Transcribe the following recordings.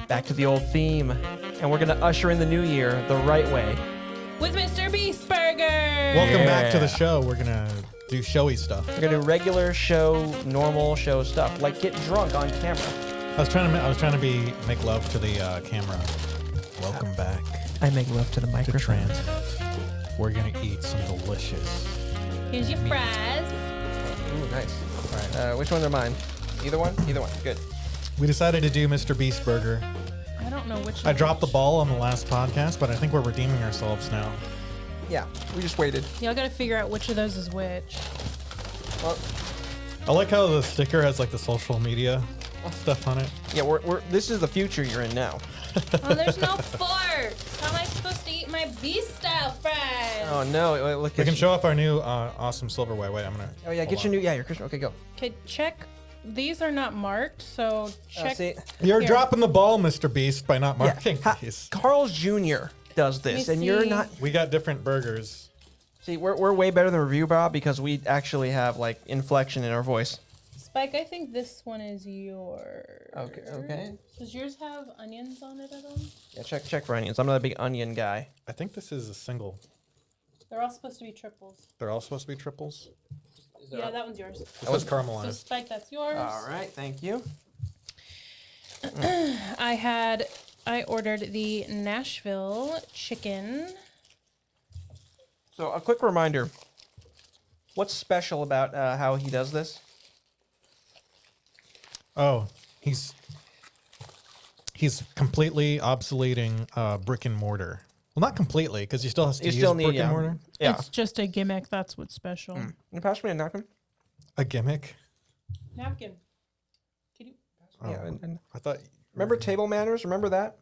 back to the old theme, and we're going to usher in the new year the right way. With MrBeast Burger! Welcome back to the show. We're going to do showy stuff. We're going to do regular show, normal show stuff, like get drunk on camera. I was trying to make love to the camera. Welcome back I make love to the to microphone. Transit. We're going to eat some delicious. Here's your meat. fries. Ooh, nice. All right, which ones are mine? Either one? Either one. Good. We decided to do MrBeast Burger. I don't know which I one dropped the which. ball on the last podcast, but I think we're redeeming ourselves now. Yeah, we just waited. Y'all gotta figure out which of those is which. Well, I like how the sticker has like the social media stuff on it. yeah, this is the future you're in now. Oh, there's no forks. How am I supposed to eat my beast style fries? Oh no! Look. We can show off our new awesome silverware. Wait, I'm gonna. Oh yeah, get your new. Yeah, your Christmas. Okay, go. Okay, check. These are not marked, so check. See, You're Here. dropping the ball, MrBeast, by not marking these. Carl's Jr. does this, Let and me you're see. not. We got different burgers. See, we're way better than Review Bob because we actually have like inflection in our voice. Spike, I think this one is yours. Okay. Does yours have onions on it at all? Yeah, check for onions. I'm not a big onion guy. I think this is a single. They're all supposed to be triples. They're all supposed to be triples. Yeah, that one's yours. This is So caramelized. Spike, that's yours. All right, thank you. I ordered the Nashville chicken. So a quick reminder. What's special about how he does this? Oh, he's completely obsoleting brick and mortar. Well, not completely, because he still has to You use still need brick and mortar. Yeah. It's just a gimmick. That's what's special. Can you pass me a napkin? A gimmick. Napkin. Can you? Oh, Yeah. And I thought. remember table manners? Remember that?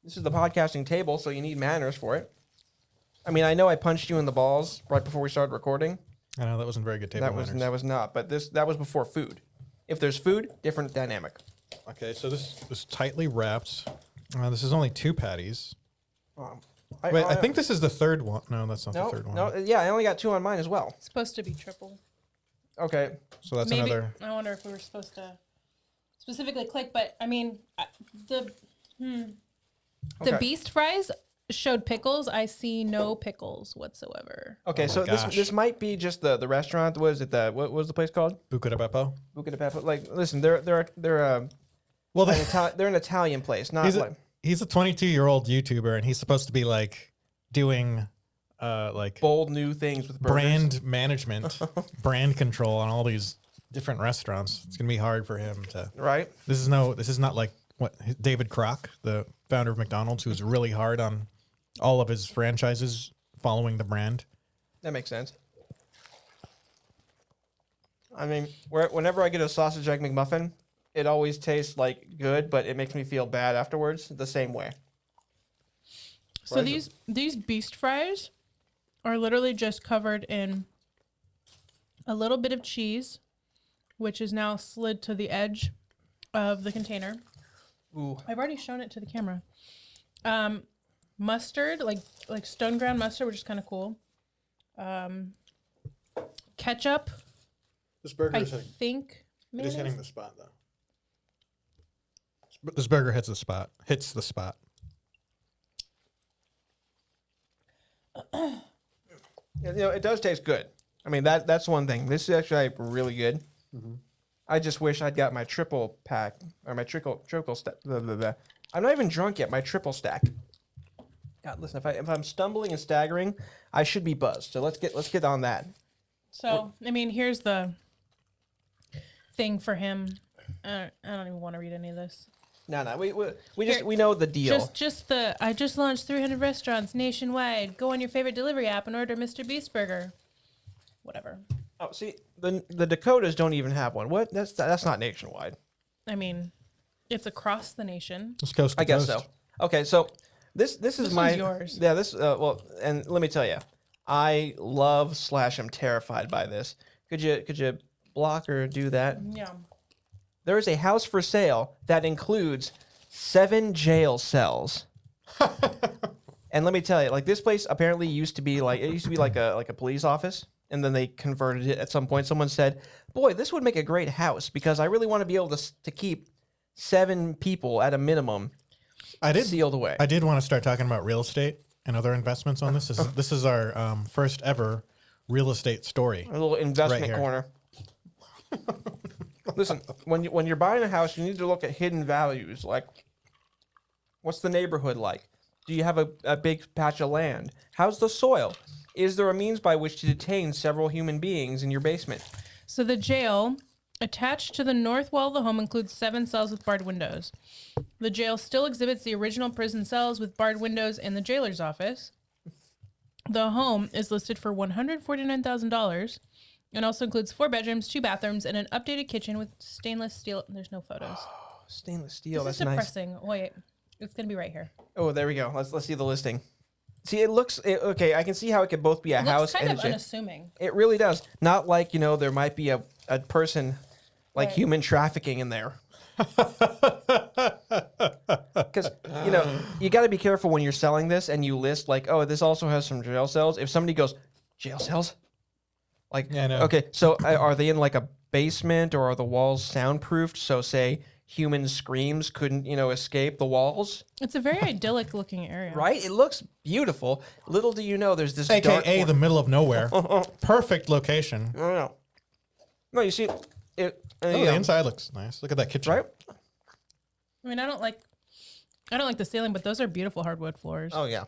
This is the podcasting table, so you need manners for it. I mean, I know I punched you in the balls right before we started recording. I know that wasn't very good table That was manners. not. But that was before food. If there's food, different dynamic. Okay, so this is tightly wrapped. This is only 2 patties. Wait, I think this is the third one. No, that's not the third one. No, yeah, I only got 2 on mine as well. It's supposed to be triple. Okay. So that's Maybe. another. I wonder if we were supposed to specifically click, but I mean, the Okay. Beast fries showed pickles. I see no pickles whatsoever. Okay, Oh so my gosh. this might be just the restaurant. What is it? What was the place called? Buca de Beppo. Buca di Beppo. Like, listen, they're Well, they're an Italian place, not like. he's a 22-year-old YouTuber, and he's supposed to be like doing like Bold new things with burgers. brand management, brand control on all these different restaurants. It's gonna be hard for him to. Right? This is not like what David Kroc, the founder of McDonald's, who's really hard on all of his franchises following the brand. That makes sense. I mean, whenever I get a sausage egg McMuffin, it always tastes like good, but it makes me feel bad afterwards the same way. So Right. these Beast fries are literally just covered in a little bit of cheese, which is now slid to the edge of the container. Ooh. I've already shown it to the camera. Mustard, like stone ground mustard, which is kind of cool. Ketchup, This burger I think. Mayonnaise? the spot though. This burger hits the spot. Hits the spot. It does taste good. I mean, that's one thing. This is actually like, really good. Mm-hmm. I just wish I'd got my triple pack or my triple stack. I'm not even drunk yet. My triple stack. God, listen. If I'm stumbling and staggering, I should be buzzed. So let's get on that. So, I mean, here's the thing for him. I don't even want to read any of this. No, we know the deal. I just launched 300 restaurants nationwide. Go on your favorite delivery app and order MrBeast Burger. Whatever. Oh, see, the Dakotas don't even have one. What? That's not nationwide. I mean, it's across the nation. It's coast to I guess coast. so. Okay, so this is This my one's yours. Yeah, this well, and let me tell you, I love / am terrified by this. Could you block or do that? Yeah. There is a house for sale that includes 7 jail cells. And let me tell you, like this place apparently used to be like a police office, and then they converted it at some point. Someone said, "Boy, this would make a great house because I really want to be able to keep 7 people at a minimum sealed away. I did want to start talking about real estate and other investments on this. This is our first ever real estate story. A little investment corner. Listen, when you're buying a house, you need to look at hidden values. Like, what's the neighborhood like? Do you have a big patch of land? How's the soil? Is there a means by which to detain several human beings in your basement? So the jail attached to the north wall of the home includes 7 cells with barred windows. The jail still exhibits the original prison cells with barred windows and the jailer's office. The home is listed for $149,000 and also includes 4 bedrooms, 2 bathrooms, and an updated kitchen with stainless steel. There's no photos. Oh, stainless steel. This That's is nice. depressing. Wait, it's gonna be right here. Oh, there we go. Let's see the listing. See, it looks okay. I can see how it could both be a house kind and of a jail. unassuming. It really does. Not like, there might be a person like Right. human trafficking in there. Because, you got to be careful when you're selling this and you list like, oh, this also has some jail cells. If somebody goes, jail cells? Like, Yeah, I know. okay, so are they in like a basement or are the walls soundproofed? So say human screams couldn't, escape the walls, It's a very idyllic looking area. right? It looks beautiful. Little do you know, there's this dark AKA corner. the middle of nowhere. Perfect location. No. No, you see, it. Oh, the inside looks nice. Look at that kitchen. Right? I mean, I don't like the ceiling, but those are beautiful hardwood floors. Oh yeah.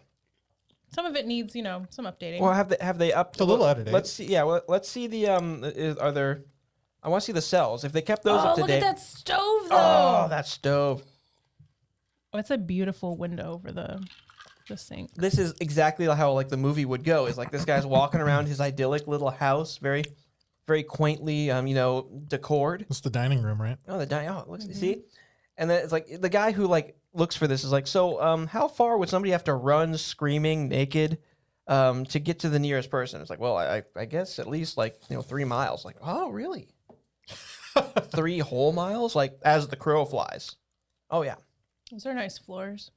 Some of it needs, some updating. Well, have they upped? It's a little out of date. Let's see. Yeah, let's see the are there? I want to see the cells. If they kept those up to look date. at that stove, though. Oh, that stove. It's a beautiful window over the sink. This is exactly how like the movie would go. Is like this guy's walking around his idyllic little house, very, very quaintly, decored. It's the dining room, right? Oh, looks. See, and then it's like the guy who like looks for this is like, so how far would somebody have to run screaming naked to get to the nearest person? It's like, well, I guess at least like 3 miles. Like, oh, really? 3 whole miles? Like as the crow flies. Oh yeah. Those are nice floors.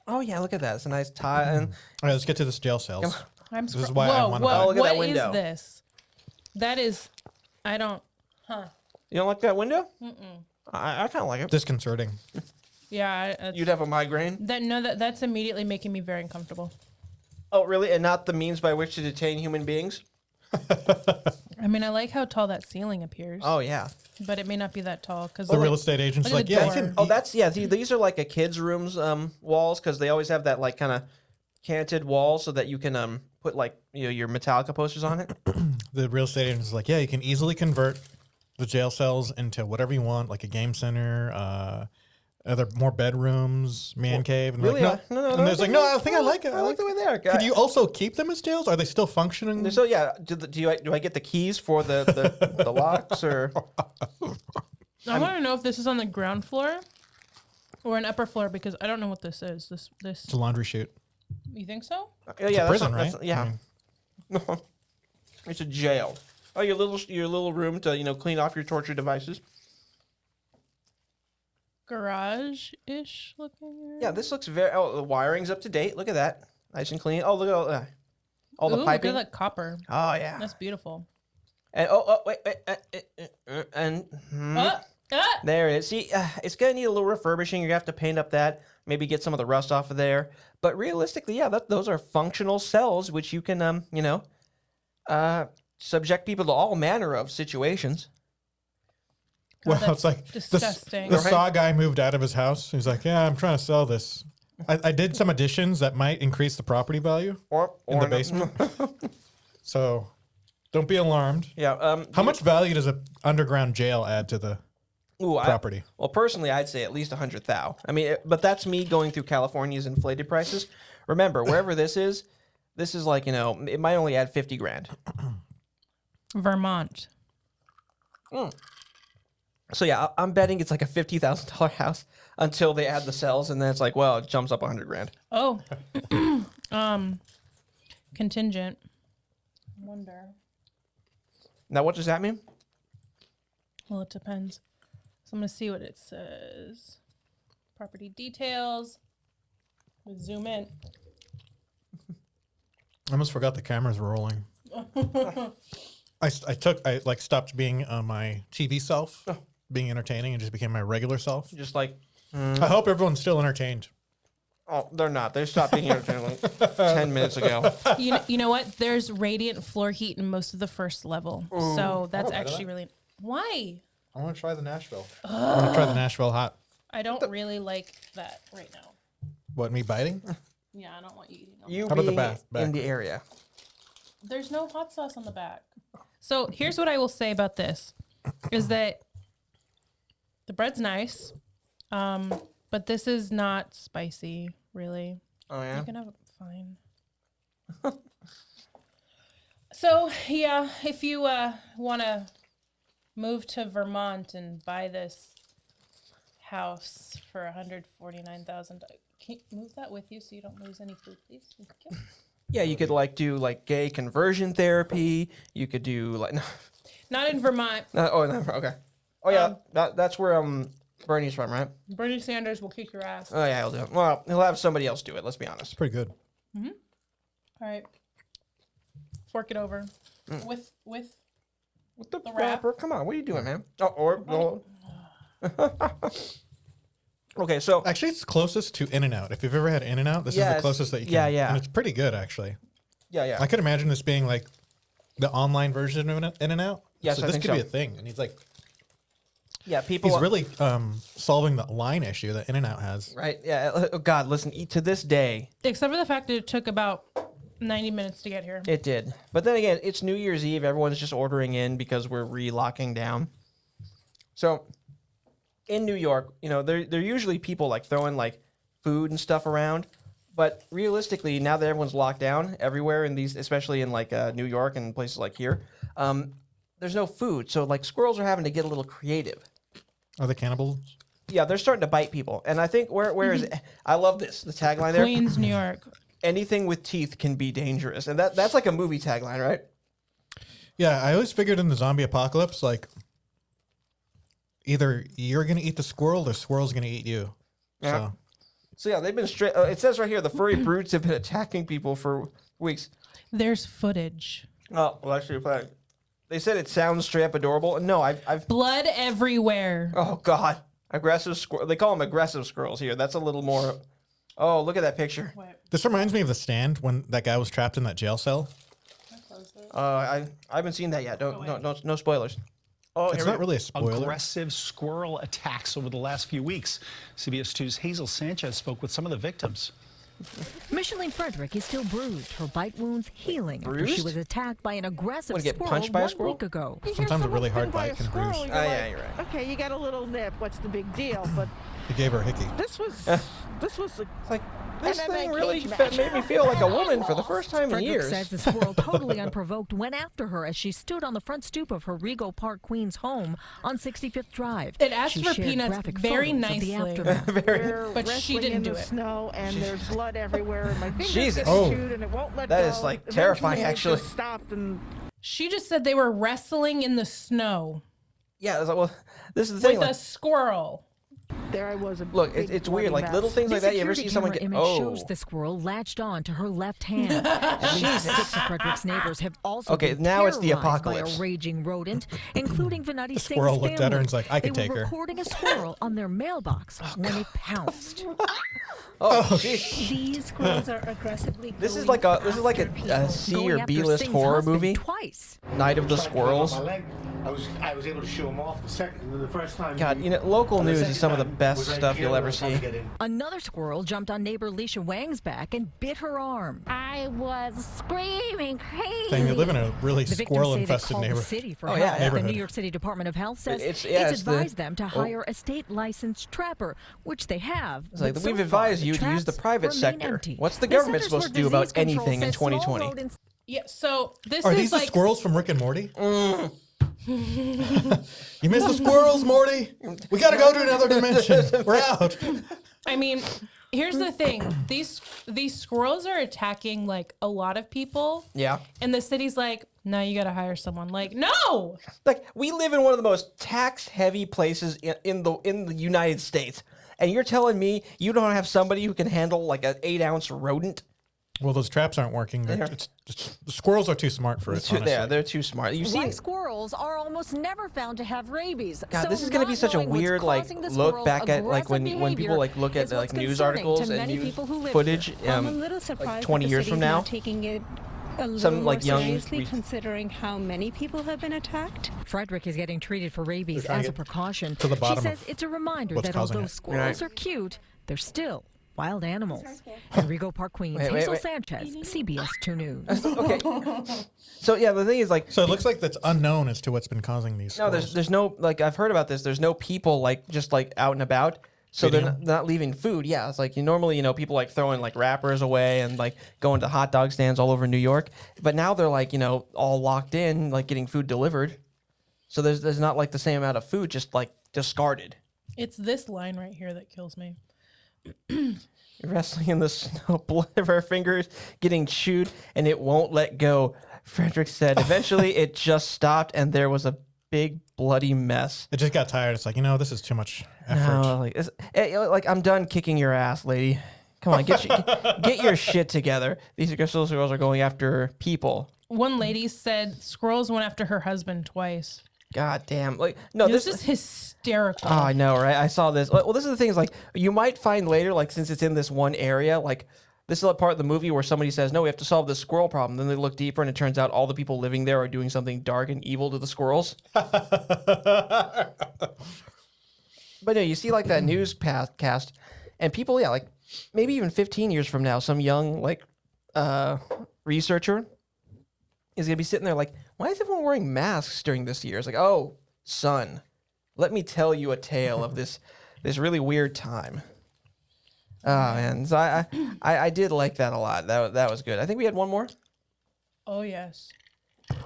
Oh yeah, look at that. It's a nice tie. And All right, let's get to this jail cells. This is why I wanna buy it. Oh, look at that What window. is this? That is, I don't, you don't like that window? I kind of like it. Disconcerting. Yeah. You'd have a migraine? That's immediately making me very uncomfortable. Oh, really? And not the means by which to detain human beings? I mean, I like how tall that ceiling appears. Oh yeah. But it may not be that tall because The real estate agent's look at like, the yeah, you door. can. Oh, that's these are like a kid's room's walls because they always have that like kind of canted wall so that you can put like your Metallica posters on it. The real estate agent's like, yeah, you can easily convert the jail cells into whatever you want, like a game center, other more bedrooms, man cave. And Really? like, no. And there's like, no, I think I like it. I like the way they are. Could you also keep them as jails? Are they still functioning? So yeah, do I get the keys for the locks or? I want to know if this is on the ground floor or an upper floor because I don't know what this is. This. It's a laundry chute. You think so? Yeah, prison, that's, right? yeah. It's a jail. Oh, your little room to clean off your torture devices. Garage-ish looking area. Yeah, this looks very. Oh, the wiring's up to date. Look at that, nice and clean. Oh, look at all the Ooh, piping. look at that copper. Oh yeah. That's beautiful. And wait, and Ah! there it is. See, it's gonna need a little refurbishing. You're gonna have to paint up that, maybe get some of the rust off of there. But realistically, yeah, those are functional cells which you can subject people to all manner of situations. God, Well, it's that's like disgusting. the Right? saw guy moved out of his house. He's like, yeah, I'm trying to sell this. I did some additions that might increase the property value Or in the no. basement. So don't be alarmed. Yeah. How much value does an underground jail add to the property? Well, personally, I'd say at least 100,000. I mean, but that's me going through California's inflated prices. Remember, wherever this is like it might only add 50 grand. Vermont. So yeah, I'm betting it's like a $50,000 house until they add the cells, and then it's like, well, it jumps up 100 grand. Oh. Contingent. I wonder. Now, what does that mean? Well, it depends. So I'm going to see what it says. Property details. Let's zoom in. I almost forgot the cameras were rolling. I stopped being my TV self being entertaining and just became my regular self. Just like, I hope everyone's still entertained. oh, they're not. They stopped being entertaining like 10 minutes ago. You know what? There's radiant floor heat in most of the first level. So that's actually really... Why? I want to try the Nashville. I want to try the Nashville hot. I don't really like that right now. What, me biting? Yeah, I don't want you eating them. You How about the being back? in the area. There's no hot sauce on the back. So here's what I will say about this, is that the bread's nice, but this is not spicy, really. Oh, yeah? You can have it fine. So, yeah, if you want to move to Vermont and buy this house for $149,000, can you move that with you so you don't lose any food, please? Thank you. Yeah, you could like do like gay conversion therapy. You could do like... Not in Vermont. oh, no, okay. Oh, yeah, that's where Bernie's from, right? Bernie Sanders will kick your ass. Oh, yeah, he'll do it. Well, he'll have somebody else do it, let's be honest. It's pretty good. All right. Fork it over. With With the wrap. wrapper? Come on, what are you doing, man? Oh, okay, so... Actually, it's closest to In-N-Out. If you've ever had In-N-Out, this is the closest that you can. Yeah, yeah. And it's pretty good, actually. Yeah. I could imagine this being like the online version of In-N-Out. Yes, so I this think could be so. a thing. And he's like, Yeah, people... he's really solving the line issue that In-N-Out has. Right, yeah. Oh, God, listen, to this day... Except for the fact that it took about 90 minutes to get here. It did. But then again, it's New Year's Eve. Everyone's just ordering in because we're relocking down. So in New York, you know, they're usually people like throwing like food and stuff around. But realistically, now that everyone's locked down everywhere in these, especially in like New York and places like here, there's no food. So like squirrels are having to get a little creative. Are they cannibals? Yeah, they're starting to bite people. And I think where is it? I love this. The tagline there. Queens, New York. Anything with teeth can be dangerous. And that's like a movie tagline, right? Yeah, I always figured in the zombie apocalypse, like, either you're going to eat the squirrel or the squirrel's going to eat you. Yeah. So yeah, they've been straight. It says right here the furry brutes have been attacking people for weeks. There's footage. Oh, well, actually, they said it sounds straight up adorable. No, I've. Blood everywhere. Oh God, aggressive squirrel. They call them aggressive squirrels here. That's a little more. Oh, look at that picture. Wait, This reminds me of The Stand when that guy was trapped in that jail cell. can I close this? I haven't seen that yet. No spoilers. Oh, It's not really a spoiler. Aggressive squirrel attacks over the last few weeks. CBS 2's Hazel Sanchez spoke with some of the victims. Micheline Frederick is still bruised, her bite wounds healing after she Bruised? was attacked by an aggressive Wanna get squirrel punched by a 1 squirrel? week ago. You hear Sometimes a really someone's hard bitten by bite can squirrel, bruise. you're Oh, yeah, like, you're right. Okay, you got a little nip. What's the big deal? But He gave her a hickey. this was a It's like this MMA thing really cage match. made me feel like a woman for the first time in Frederick years. says the squirrel, totally unprovoked, went after her as she stood on the front stoop of her Rego Park, Queens home on 65th Drive. It asked She for shared peanuts graphic very photos of the nicely. aftermath. They're But she wrestling didn't in do the it. snow, and there's blood everywhere, and my fingers Jesus. getting Oh. chewed, and it won't let That go. is, like, Eventually, terrifying, it actually. just stopped, and She just said they were wrestling in the snow Yeah, it's like, well, this is the thing. with a Like, squirrel. there I was. look, it's weird. Like little things like This that. You ever security see someone camera get? image Oh, shows the squirrel latched on to her left hand. At least 6 of Frederick's neighbors have also Okay, been now it's the terrorized by apocalypse. a raging rodent, including Venati Singh's squirrel looked at her and was family. like, "I could They take were her." recording a squirrel on their mailbox when it pounced. oh, jeez. These squirrels are aggressively. This is going like a after people. C Going or after B list Singh's horror husband movie. twice. Night of the Tried to cut off Squirrels. my leg. I was able to shoo him off the second. The first time. God, you know, local news is second some of the time best was right stuff here you'll when ever I was trying to see. get in. Another squirrel jumped on neighbor Leisha Wang's back and bit her arm. I was screaming crazy. Saying they live in a really The victims say they squirrel-infested called the neighborhood. city for Oh, help. yeah, yeah. The New York City Department of Health says It's it's the- advised them to hire a state licensed trapper, which they have. It's like but we've so advised far, you to use the traps private remain sector. empty. What's the The government Centers supposed to for do about Disease Control anything in says small 2020? rodents- Yeah, so this Are is these like the squirrels from Rick and Morty? You missed the squirrels, Morty. We gotta go to another dimension. We're out. I mean, here's the thing. These squirrels are attacking like a lot of people. Yeah. And the city's like, no, you gotta hire someone. Like, no! Like we live in one of the most tax-heavy places in the United States, and you're telling me you don't have somebody who can handle like an 8-ounce rodent? Well, those traps aren't working. The squirrels are too smart for it. They're too smart. You see, White squirrels are almost never found to have rabies. God, so this is going to be not such a knowing what's weird causing the look squirrels' back at when aggressive people look at behavior like is news what's articles concerning and to many news people who live footage I'm a little surprised like that 20 the years city's from now. not taking it a little Some, more like, young seriously, considering how many people have been attacked. Frederick is getting treated for rabies trying as to a precaution. to the She bottom says of it's a reminder what's that causing although it. squirrels are cute, they're still wild animals. Enrico Park, Queens, Hazel Sanchez, CBS 2 News. Okay. So yeah, the thing is like. So it looks like that's unknown as to what's been causing these. No, there's no like I've heard about this. There's no people like just like out and about. So Feeding they're not leaving food. Yeah, it's like normally people like throwing like wrappers away and like going to hot dog stands all over New York. But now they're like all locked in, like getting food delivered. So there's not like the same amount of food just like discarded. It's this line right here that kills me. Wrestling in the snow, blood of her fingers getting chewed, and it won't let go. Frederick said. Eventually, it just stopped, and there was a big bloody mess. It just got tired. It's like this is too much effort. No, like I'm done kicking your ass, lady. Come on, get your shit together. These girls are going after people. One lady said squirrels went after her husband twice. God damn! Like no, This is hysterical. Oh, I know, right? I saw this. Well, this is the thing is like you might find later, like since it's in this one area, like this is a part of the movie where somebody says, "No, we have to solve this squirrel problem." Then they look deeper, and it turns out all the people living there are doing something dark and evil to the squirrels. But no, you see like that news cast, and people, like maybe even 15 years from now, some young like researcher is gonna be sitting there like, why is everyone wearing masks during this year? It's like, oh, son, let me tell you a tale of this really weird time. Oh man, so I did like that a lot. That was good. I think we had one more. Oh yes,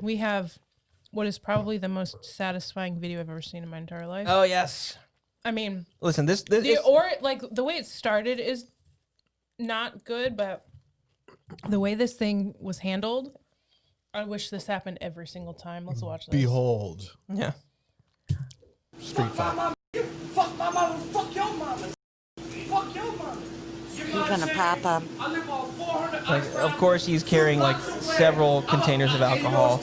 we have what is probably the most satisfying video I've ever seen in my entire life. Oh yes. I mean, listen, this is, like the way it started is not good, but the way this thing was handled, I wish this happened every single time. Let's watch this. Behold. Yeah. Street fight. Fuck my mama, fuck your mama. Fuck your mama. You're gonna pop up. I live on 400. Like, of course, he's carrying like several containers of alcohol.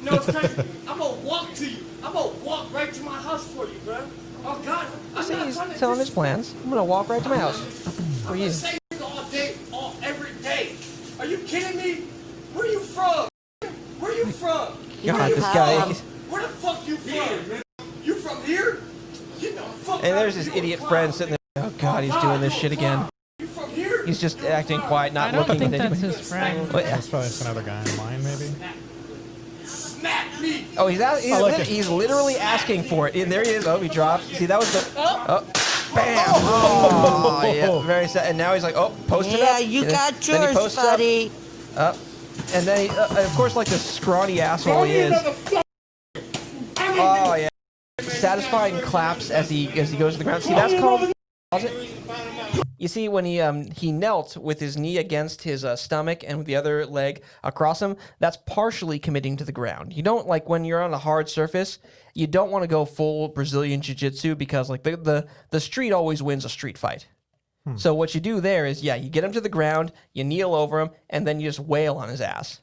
No, it's crazy. I'm gonna walk to you. I'm gonna walk right to my house for you, bro. Oh God. See, he's telling his plans. I'm gonna walk right to my house for you. All day, every day. Are you kidding me? Where you from? Where you from? God, this guy. Where the fuck you from? You from here? Get the fuck And there's his idiot friend sitting there. Oh God, he's doing this shit again. You from here? He's just acting quiet, not I don't looking think at that's anybody. his friend. But, That's probably another guy in line, maybe. Smack me. oh, he's it. literally asking for it. And there he is. Oh, he dropped. See, that was the. Oh, bam! Oh, yeah, very sad. And now he's like, oh, post it up. Yeah, you And got then he yours, posts up. buddy. And then he, of course, like the scrawny asshole he is. Oh yeah, satisfying claps as he goes to the ground. See, that's called. You see, when he knelt with his knee against his stomach and with the other leg across him, that's partially committing to the ground. You don't like when you're on a hard surface. You don't want to go full Brazilian jiu-jitsu because like the street always wins a street fight. So what you do there is, you get him to the ground, you kneel over him, and then you just wail on his ass.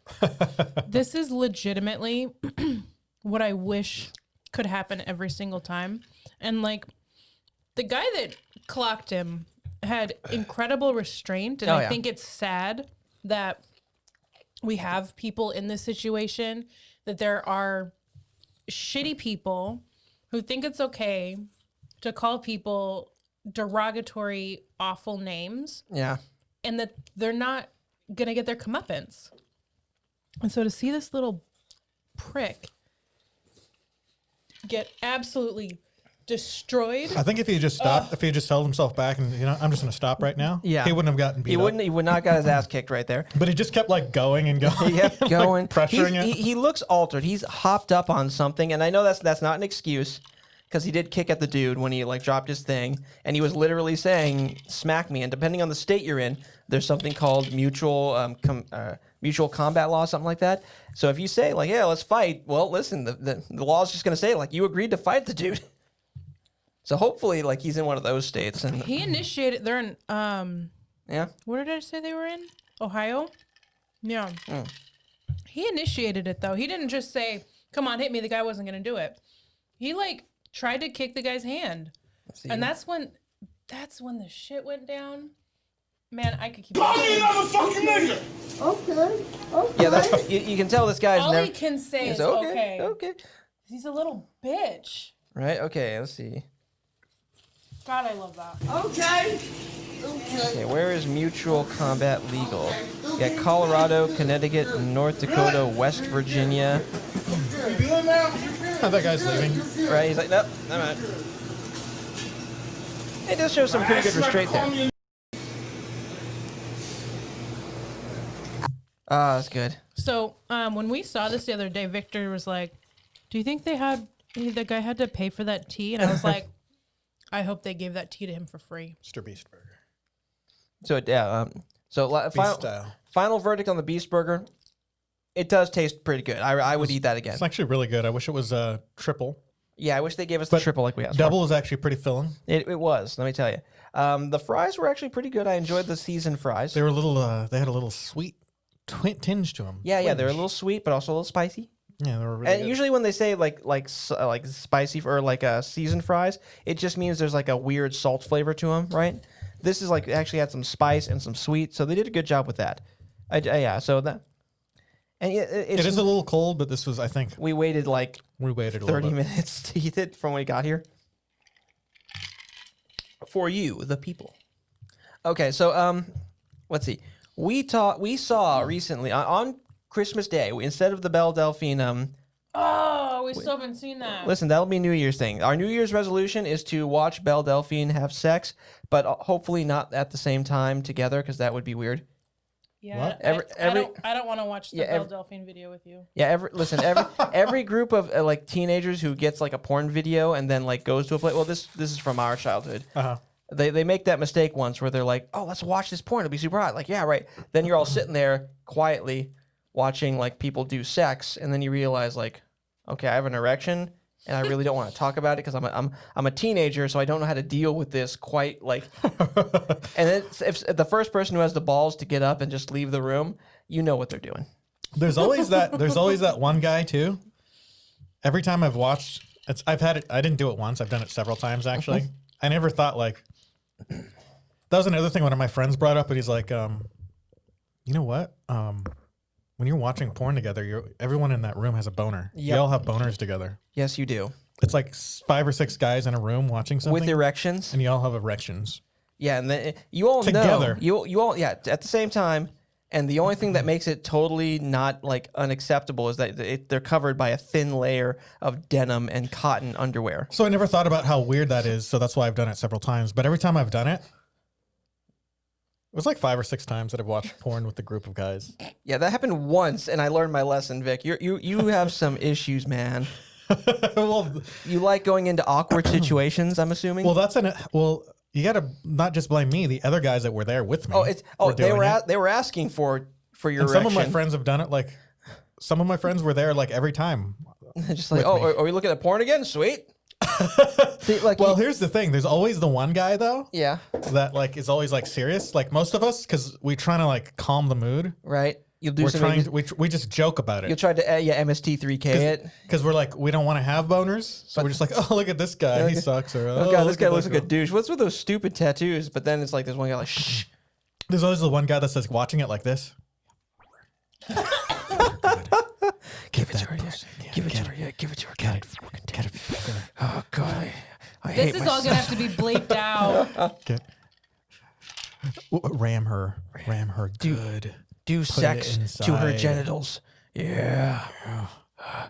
This is legitimately what I wish could happen every single time. And like the guy that clocked him had incredible restraint. And I think it's sad that we have people in this situation, that there are shitty people who think it's okay to call people derogatory, awful names. Yeah. And that they're not going to get their comeuppance. And so to see this little prick get absolutely destroyed. I think if he just stopped, if he just held himself back and I'm just gonna stop right now. Yeah. He wouldn't have gotten beat up. He would not got his ass kicked right there. But he just kept like going and going. He kept going, pressuring it. He looks altered. He's hopped up on something, and I know that's not an excuse, because he did kick at the dude when he like dropped his thing, and he was literally saying "smack me." And depending on the state you're in, there's something called mutual combat law, something like that. So if you say like, "Yeah, let's fight," well, listen, the law is just gonna say like you agreed to fight the dude. So hopefully, like he's in one of those states, and He initiated. They're in. yeah, Where did I say they were in? Ohio. Yeah. He initiated it though. He didn't just say, "Come on, hit me." The guy wasn't gonna do it. He like tried to kick the guy's hand, and that's when the shit went down. Man, I could keep. Motherfucking nigga. Okay. Yeah, that's you can tell this guy's All never. he can say is okay. okay. He's a little bitch. Right. Okay. Let's see. God, I love that. Okay. Okay, where is mutual combat legal? Yeah, Colorado, Connecticut, North Dakota, West Virginia. Oh, that guy's leaving. Right? He's like, nope, I'm out. It does show some pretty good restraint there. Ah, that's good. So, when we saw this the other day, Victor was like, "Do you think the guy had to pay for that tea?" And I was like, "I hope they gave that tea to him for free." MrBeast Burger. So yeah, final verdict on the Beast Burger. It does taste pretty good. I would eat that again. It's actually really good. I wish it was triple. Yeah, I wish they gave us the triple like we asked Double is actually pretty filling. It was. Let me tell you. The fries were actually pretty good. I enjoyed the seasoned fries. They were a little. They had a little sweet tinge to them. Yeah, they're a little sweet, but also a little spicy. Yeah, they were really And good. usually when they say like spicy or like seasoned fries, it just means there's like a weird salt flavor to them, right? This is like actually had some spice and some sweet, so they did a good job with that. Yeah, so that. And it is a little cold, but this was, I think, we waited like a 30 little bit. minutes to eat it from when we got here. For you, the people. Okay, so let's see. We saw recently on Christmas Day, instead of the Belle Delphine Oh, we still haven't seen that. listen, that'll be New Year's thing. Our New Year's resolution is to watch Belle Delphine have sex, but hopefully not at the same time together, because that would be weird. Yeah, What? I don't want to watch the Belle Delphine video with you. Yeah, every group of like teenagers who gets like a porn video and then like goes to a place. Well, this is from our childhood. Uh-huh. They make that mistake once where they're like, "Oh, let's watch this porn. It'll be super hot." Like, yeah, right. Then you're all sitting there quietly watching like people do sex, and then you realize like, okay, I have an erection, and I really don't want to talk about it because I'm a teenager, so I don't know how to deal with this quite like. And if the first person who has the balls to get up and just leave the room, you know what they're doing. There's always that one guy too. Every time I've watched, I've had it. I didn't do it once. I've done it several times actually. I never thought like. That was another thing one of my friends brought up, but he's like, you know what? When you're watching porn together, everyone in that room has a boner. Yep. You all have boners together. Yes, you do. It's like 5 or 6 guys in a room watching something With erections. and you all have erections. Yeah, and then you all Together. know you all at the same time. And the only thing that makes it totally not like unacceptable is that they're covered by a thin layer of denim and cotton underwear. So I never thought about how weird that is. So that's why I've done it several times. But every time I've done it, it was like 5 or 6 times that I've watched porn with a group of guys. Yeah, that happened once, and I learned my lesson, Vic. You have some issues, man. Well, You like going into awkward situations, I'm assuming. well, you got to not just blame me. The other guys that were there with me. They were asking for your And some of my erection. friends have done it. Like some of my friends were there like every time. Just like, with me. are we looking at porn again? Sweet. See, like, Well, here's the thing. There's always the one guy though yeah, that like is always like serious. Like most of us, because we're trying to like calm the mood. right. You'll do We're something. trying. We just joke about You'll it try to MST3K it. because we're like we don't want to have boners, so we're just like, oh look at this guy, he sucks. Or Oh god, this guy at looks that like a girl." douche. What's with those stupid tattoos? But then it's like there's one guy like, shh. There's always the one guy that's like watching it like this. Give it to her, yeah. Give it to her, yeah. Give it to her. Get it. Oh god, I hate This is all gonna have to be bleeped out. Ram her good. Do sex to her inside. genitals. Yeah.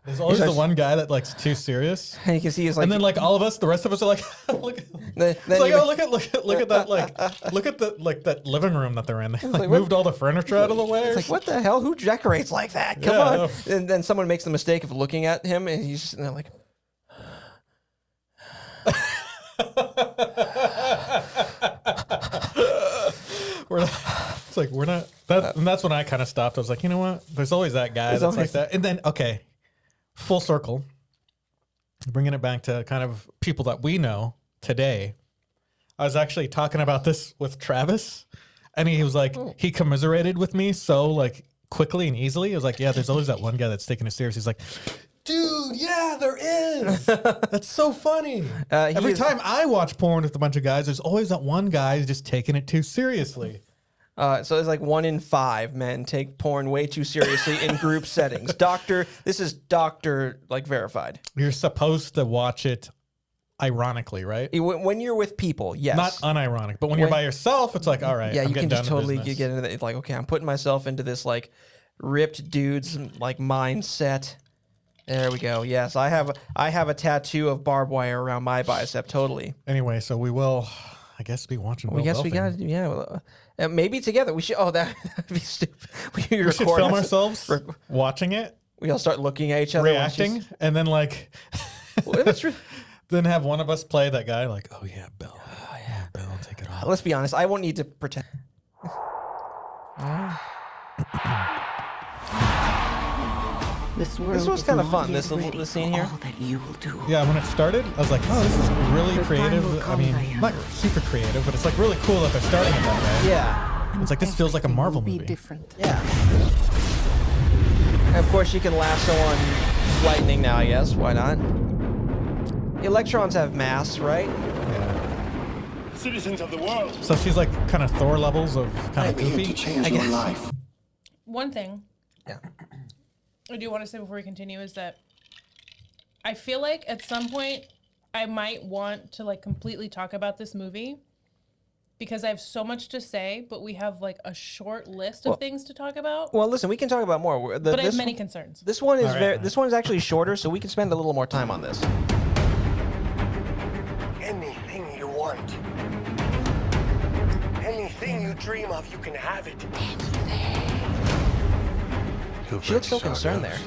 There's always the one guy that like's too serious. And you can see he's like, And then like all of us, the rest of us are like, look at, then it's like, you- oh look at that look at the like that living room that they're in. They like like, what- moved all the furniture out of the way. it's like, what the hell? Who decorates like that? Come Yeah, on. no. And then someone makes the mistake of looking at him, and he's just, and they're like, It's like we're not. And that's when I kind of stopped. I was like, you know what? There's always that guy that's like always- that. And then okay, full circle, bringing it back to kind of people that we know today. I was actually talking about this with Travis, and he was like, he commiserated with me so like quickly and easily. It was like, yeah, there's always that one guy that's taking it serious. He's like, dude, yeah, there is. That's so funny. Every time I watch porn with a bunch of guys, there's always that one guy who's just taking it too seriously. So it's like 1 in 5 men take porn way too seriously in group settings. This is doctor like verified. You're supposed to watch it ironically, right? When you're with people, yes. Not unironic, but when you're by yourself, it's like, all right, yeah, I'm you can just totally business. get into it. Like, okay, I'm putting myself into this like ripped dude's like mindset. There we go. Yes, I have a tattoo of barbed wire around my bicep. Totally. Anyway, so we will, I guess, be watching. We got maybe together. We should. Oh, that'd be stupid. We should film ourselves watching it. We all start looking at each other, reacting, and then like, then have one of us play that guy. Like, oh yeah, Bill. Oh yeah, Bill, take it off. Let's be honest. I won't need to pretend. This was kind of fun. This scene here. Yeah, when it started, I was like, oh, this is really creative. I mean, not super creative, but it's like really cool that they're starting it that way. Yeah. It's like this feels like a Marvel movie. Yeah. And of course, you can lasso on lightning now. I guess. Why not? Electrons have mass, right? Yeah. Citizens of the world. So she's like kind of Thor levels of kind of goofy. Change your life. One thing. Yeah. I do want to say before we continue is that I feel like at some point I might want to like completely talk about this movie because I have so much to say, but we have like a short list of things to talk about. Well, listen, we can talk about more. But I have many concerns. This one is this one is actually shorter, so we can spend a little more time on this. Anything you want. Anything you dream of, you can have it. She looks so concerned there.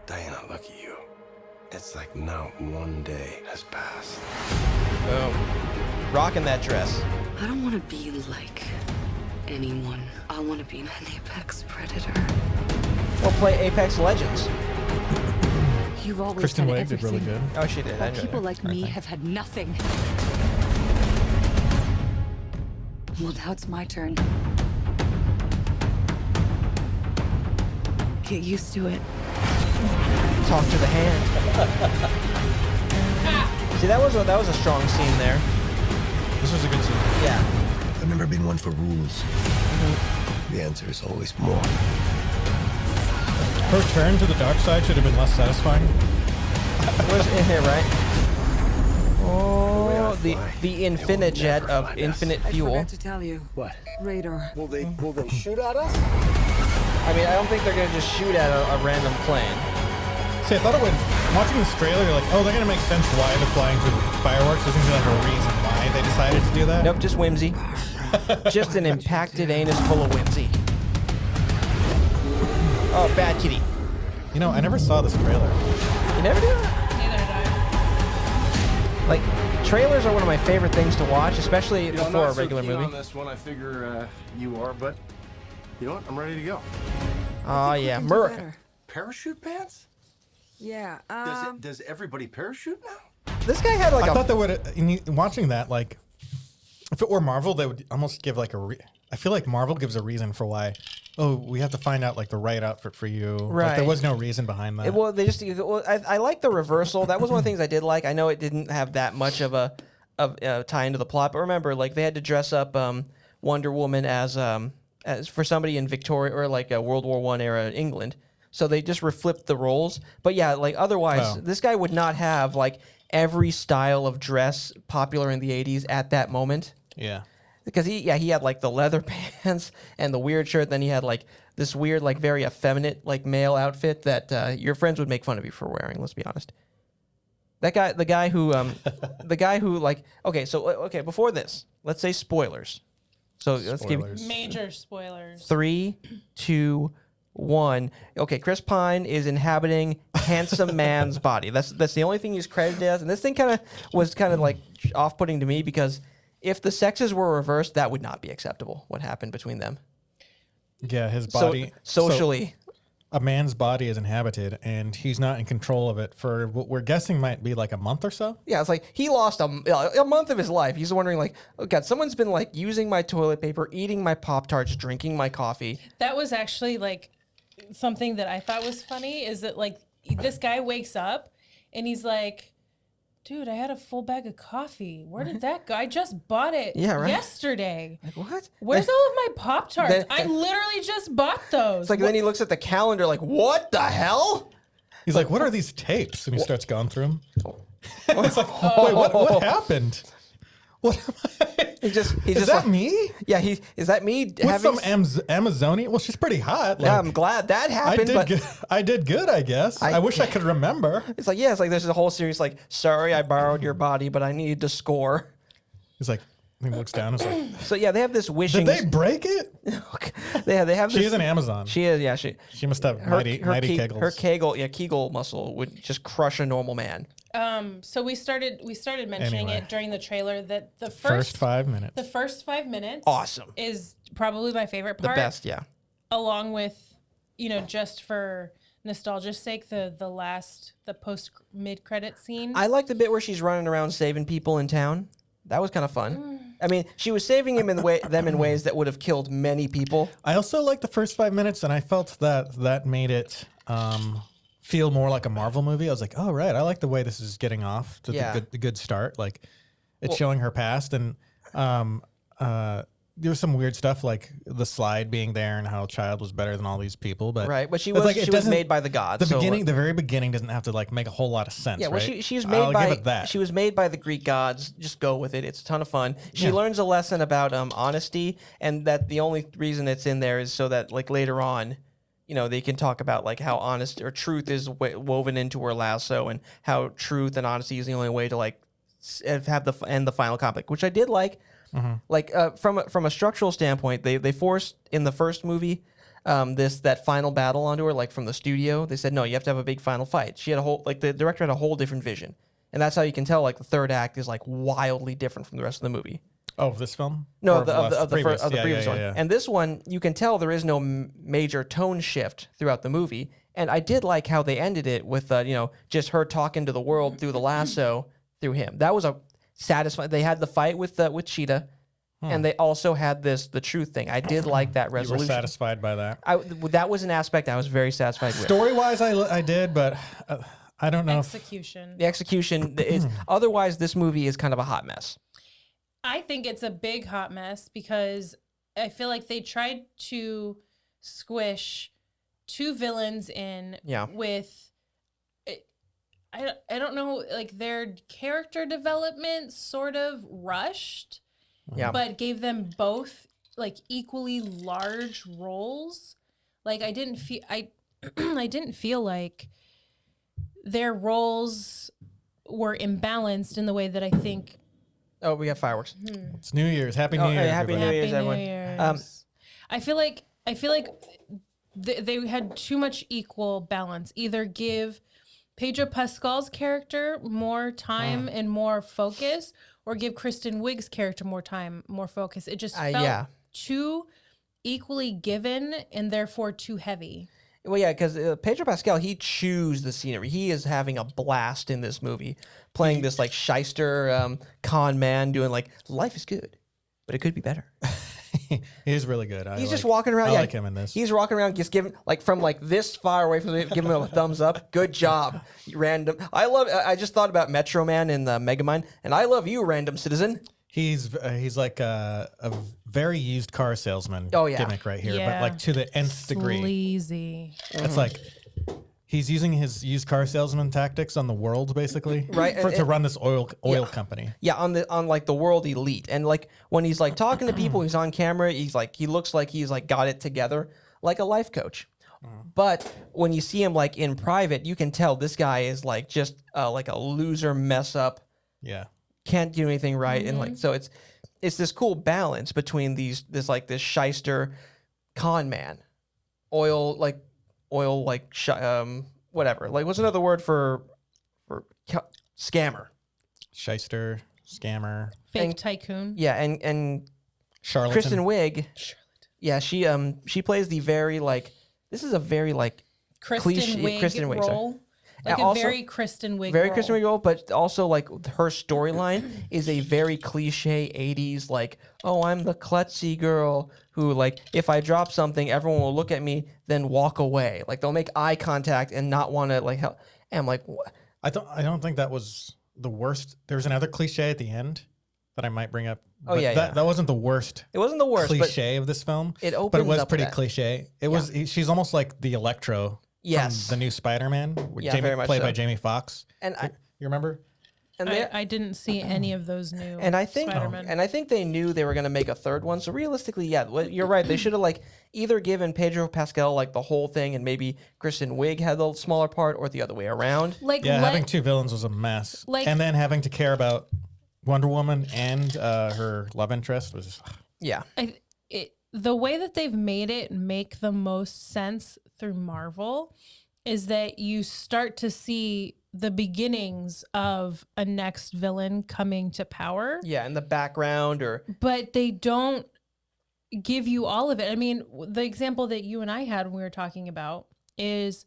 Diana, look at you. It's like not one day has passed. Boom. Rocking that dress. I don't want to be like anyone. I want to be an apex predator. We'll play Apex Legends. You've always Kristen had Wiig did really good. Oh, she did. But people like me have had nothing. Well, now it's my turn. Get used to it. Talk to the hand. See, that was a strong scene there. This was a good scene. Yeah. I've never been one for rules. The answer is always more. Her turn to the dark side should have been less satisfying. Was in here, right? Oh, the Infinijet of infinite fuel. I forgot to tell you. What? Radar. Will they shoot at us? I mean, I don't think they're gonna just shoot at a random plane. See, I thought it would. Watching this trailer, you're like, oh, they're gonna make sense why they're flying through fireworks. There's gonna be like a reason why they decided to do that. Nope, just whimsy. Just an impacted anus full of whimsy. Oh, bad kitty. You know, I never saw this trailer. You never did? Neither did I. Like, trailers are one of my favorite things to watch, especially before a regular movie. On this one, I figure you are, but you know what? I'm ready to go. Oh yeah, America. Parachute pants? Yeah. Does everybody parachute now? This guy had like I thought they would. Watching that, like, if it were Marvel, they would almost give like a. I feel like Marvel gives a reason for why. Oh, we have to find out like the right outfit for you. Right. Like, there was no reason behind that. Well, they just. Well, I like the reversal. That was one of the things I did like. I know it didn't have that much of a tie into the plot, but remember, like they had to dress up Wonder Woman as for somebody in Victoria or like a World War I era England. So they just flipped the roles. But yeah, like otherwise, this guy would not have like every style of dress popular in the 80s at that moment. Yeah. Because he had like the leather pants and the weird shirt. Then he had like this weird, like very effeminate, like male outfit that your friends would make fun of you for wearing. Let's be honest. That guy, the guy who like, okay, before this, let's say spoilers. So let's give Major spoilers. 3, 2, 1. Okay, Chris Pine is inhabiting handsome man's body. That's the only thing he's credited as. And this thing was like off-putting to me because if the sexes were reversed, that would not be acceptable. What happened between them? Yeah, his body socially. a man's body is inhabited and he's not in control of it for what we're guessing might be like a month or so. Yeah, it's like he lost a month of his life. He's wondering like, oh God, someone's been like using my toilet paper, eating my Pop-Tarts, drinking my coffee. That was actually like something that I thought was funny is that like this guy wakes up and he's like, dude, I had a full bag of coffee. Where did that go? I just bought it yesterday. Like, what? Where's all of my Pop-Tarts? I literally just bought those. It's like then he looks at the calendar like, what the hell? He's like, what are these tapes? And he starts going through them. It's like, wait, what happened? What am I? Is that like, me? Yeah, is that me? With some Amazonian? Well, she's pretty hot. Yeah, I'm glad that happened. I did good, I guess. I wish I could remember. It's like, it's like there's a whole series like, sorry, I borrowed your body, but I needed to score. He's like, he looks down and is like, so yeah, they have this wishing. did they break it? They have this. She is an Amazon. She is, yeah. She must have mighty kegels. Her Kegel muscle would just crush a normal man. So we started mentioning it during the trailer that the first 5 minutes. The first 5 minutes awesome is probably my favorite part. The best, yeah. Along with, just for nostalgia's sake, the post mid credit scene. I like the bit where she's running around saving people in town. That was kind of fun. I mean, she was saving them in ways that would have killed many people. I also liked the first 5 minutes, and I felt that made it feel more like a Marvel movie. I was like, oh, right. I like the way this is getting off to the good start. Like, it's showing her past, and there was some weird stuff like the slide being there and how Child was better than all these people. But but she was made by the gods. The very beginning doesn't have to like make a whole lot of sense. Yeah, well, right? she was made she was made by the Greek gods. Just go with it. It's a ton of fun. She learns a lesson about honesty, and that the only reason it's in there is so that like later on, they can talk about like how honest or truth is woven into her lasso, and how truth and honesty is the only way to like have end the final conflict, which I did like. Mm-hmm. Like from a structural standpoint, they forced in the first movie that final battle onto her, like from the studio. They said no, you have to have a big final fight. She had the director had a whole different vision, and that's how you can tell like the third act is like wildly different from the rest of the movie. Oh, this film? No, of the previous one. Yeah. And this one, you can tell there is no major tone shift throughout the movie. And I did like how they ended it with just her talking to the world through the lasso through him. That was a satisfying. They had the fight with Cheetah, and they also had the truth thing. I did like that resolution. You were satisfied by that? That was an aspect I was very satisfied with. Story-wise, I did, but I don't know. The execution is otherwise. This movie is kind of a hot mess. I think it's a big hot mess because I feel like they tried to squish two villains in with. I don't know, like their character development sort of rushed, but gave them both like equally large roles. Like I didn't feel like their roles were imbalanced in the way that I think. Oh, we got fireworks. It's New Year's. Happy New Year's. Happy New Year's, everyone. I feel like they had too much equal balance. Either give Pedro Pascal's character more time and more focus, or give Kristen Wiig's character more time, more focus. It just felt too equally given and therefore too heavy. Well, yeah, because Pedro Pascal, he chews the scenery. He is having a blast in this movie, playing this like shyster con man, doing like life is good, but it could be better. He's really good. He's just walking around. I like him in this. He's walking around, just giving from this far away from him, giving him a thumbs up. Good job, random. I just thought about Metro Man in the Megamind, and I love you, random citizen. He's like a very used car salesman gimmick right here, but like to the nth degree. Sleazy. It's like he's using his used car salesman tactics on the world, basically, right? To run this oil company. Yeah, on like the world elite, and like when he's like talking to people, he's on camera. He looks like he's like got it together, like a life coach. But when you see him like in private, you can tell this guy is like just like a loser, mess up. Yeah. Can't do anything right, and like so it's this cool balance between this shyster con man, whatever. Like what's another word for scammer? Shyster, scammer, fake tycoon. Yeah, and charlatan. Kristen Wiig. Yeah, she plays the very like this is a very like Kristen Wiig Kristen Wiig, sorry. role. Like Also- a very Kristen Wiig Very role. Kristen Wiig role, but also like her storyline is a very cliche 80s, like, oh, I'm the klutzy girl who, like, if I drop something, everyone will look at me, then walk away. Like, they'll make eye contact and not want to, like, help. And I'm like, what? I don't think that was the worst. There's another cliche at the end that I might bring up. Oh, but yeah, that wasn't the worst. It wasn't the worst, cliche of this film. it but it opens was up with pretty that. cliche. It was. She's almost like the Electro. Yes. From the new Spider-Man, Yeah, very much played so. by Jamie Foxx. And You remember? I didn't see any of those new And I think, Spider-Man. and I think they knew they were going to make a third one. So realistically, yeah, you're right. They should have like either given Pedro Pascal like the whole thing, and maybe Kristen Wiig had the smaller part, or the other way around. Like Yeah, having two villains was a mess. Like- and then having to care about Wonder Woman and her love interest was. Yeah, the way that they've made it make the most sense through Marvel is that you start to see the beginnings of a next villain coming to power, yeah, in the background, or but they don't give you all of it. I mean, the example that you and I had when we were talking about is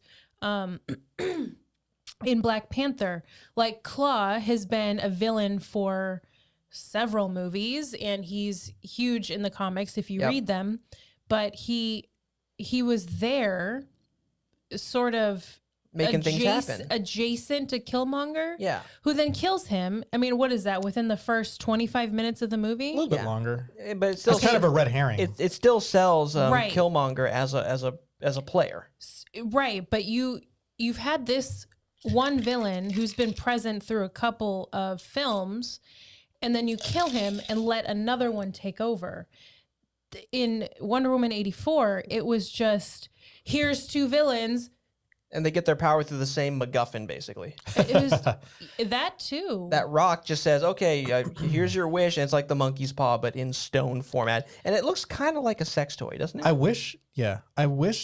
in Black Panther, like Claw has been a villain for several movies and he's huge in the comics if you read them, but he was there sort of making things happen. adjacent to Killmonger, Yeah. who then kills him. I mean, what is that, within the first 25 minutes of the movie? A little bit longer. But it's still It's kind of a red herring. It still sells Right. Killmonger as a player. Right, but you've had this one villain who's been present through a couple of films, and then you kill him and let another one take over. In Wonder Woman 84, it was just, here's two villains. And they get their power through the same MacGuffin, basically. It was that too. That rock just says, okay, here's your wish, and it's like the monkey's paw, but in stone format. And it looks kind of like a sex toy, doesn't it? I wish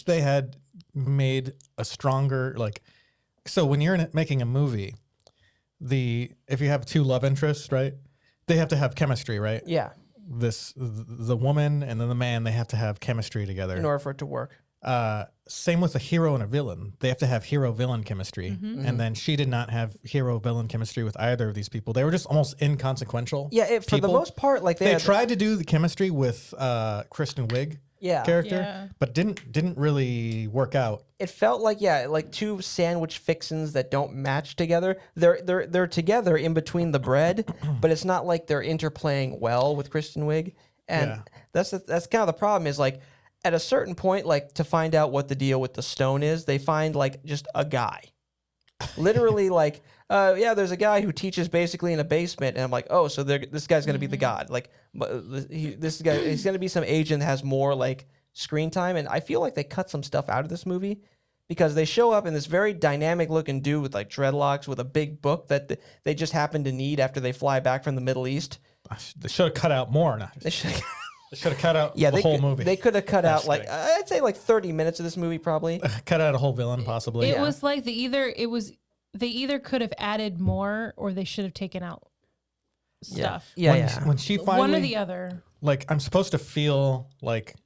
they had made a stronger, like, so when you're making a movie, if you have two love interests, right, they have to have chemistry, right? Yeah. The woman and then the man, they have to have chemistry together. In order for it to work. Same with a hero and a villain. They have to have hero-villain chemistry. Mm-hmm. And then she did not have hero-villain chemistry with either of these people. They were just almost inconsequential. Yeah, for the people. most part, like They had, tried to do the chemistry with Kristen Wiig character, Yeah. but didn't really work out. It felt like like two sandwich fixins that don't match together. They're together in between the bread, but it's not like they're interplaying well with Kristen Wiig. And that's kind of the problem is like at a certain point, like to find out what the deal with the stone is, they find like just a guy. Literally like, there's a guy who teaches basically in a basement, and I'm like, oh, so this guy's gonna be the god. Like, this guy, he's gonna be some agent that has more like screen time, and I feel like they cut some stuff out of this movie because they show up in this very dynamic looking dude with like dreadlocks with a big book that they just happen to need after they fly back from the Middle East. They should have cut out more. They should. They should have cut out the whole movie. They could have cut out like I'd say like 30 minutes of this movie probably. Cut out a whole villain possibly. It was like they either could have added more or they should have taken out stuff. When she finally, One or the other. like, I'm supposed to feel like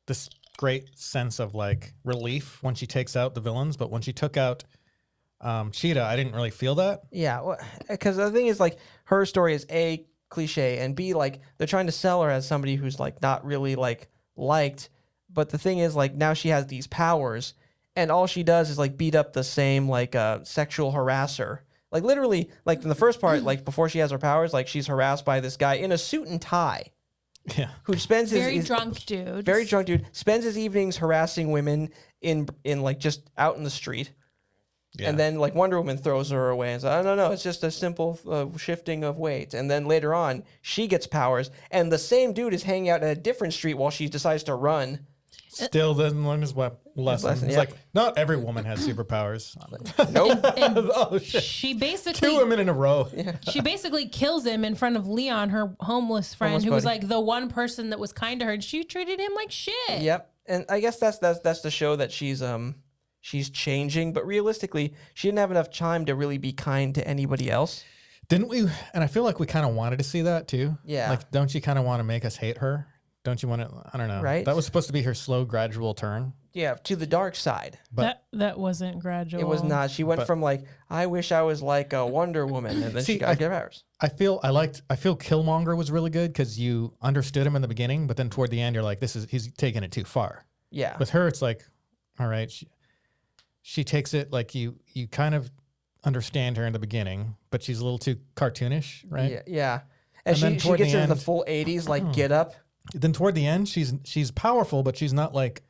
this great sense of like relief when she takes out the villains, but when she took out Cheetah, I didn't really feel that. Yeah, because the thing is like her story is A, cliche, and B, like they're trying to sell her as somebody who's like not really like liked, but the thing is like now she has these powers and all she does is like beat up the same like sexual harasser, like literally like in the first part, like before she has her powers, like she's harassed by this guy in a suit and tie who spends Very his drunk dude. very drunk dude spends his evenings harassing women in like just out in the street. And then, like, Wonder Woman throws her away and says, oh, no, it's just a simple shifting of weight. And then later on, she gets powers, and the same dude is hanging out in a different street while she decides to run. Still doesn't learn his lesson. It's like, not every woman has superpowers. Nope. Oh, shit. She basically 2 women in a row. she basically kills him in front of Leon, her homeless friend, Homeless who was buddy. like the one person that was kind to her, and she treated him like shit. Yep. And I guess that's to show that she's changing, but realistically, she didn't have enough time to really be kind to anybody else. Didn't we? And I feel like we kind of wanted to see that too. Yeah. Like, don't you kind of want to make us hate her? don't you want to? I don't know. Right? That was supposed to be her slow, gradual turn. Yeah, to the dark side. But that wasn't gradual. It was not. She went from like, I wish I was like a Wonder Woman, and then she got powers. I feel Killmonger was really good because you understood him in the beginning, but then toward the end, you're like, he's taking it too far. Yeah. With her, it's like, all right, she takes it like you kind of understand her in the beginning, but she's a little too cartoonish, right? Yeah. Yeah. And then she toward gets the into the end- full 80s, like, get up. Then toward the end, she's powerful, but she's not like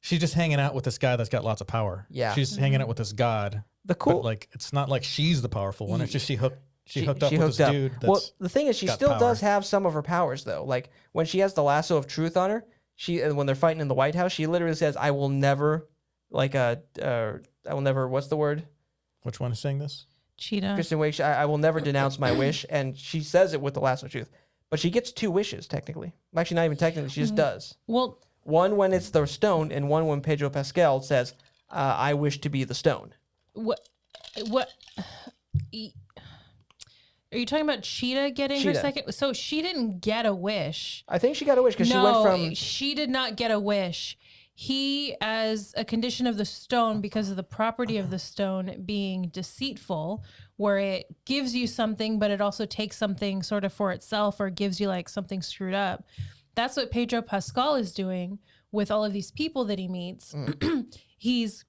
she's just hanging out with this guy that's got lots of power. Yeah. She's hanging out with this god. The cool. But like it's not like she's the powerful one. It's just she hooked up she with this hooked up. dude. That's Well, the thing is, she got still power. does have some of her powers, though. Like, when she has the lasso of truth on her, when they're fighting in the White House, she literally says, I will never, what's the word? Which one is saying this? Cheetah. Kristen Wiig, I will never denounce my wish. And she says it with the lasso of truth. But she gets 2 wishes, technically. Actually, not even technically. She just does. Well, One when it's the stone, and one when Pedro Pascal says, I wish to be the stone. what? Are you talking about Cheetah getting her Cheetah. second? So she didn't get a wish. I think she got a wish because No, she went from... she did not get a wish. He, as a condition of the stone, because of the property of the stone being deceitful, where it gives you something, but it also takes something sort of for itself, or gives you like something screwed up. That's what Pedro Pascal is doing with all of these people that he meets. He's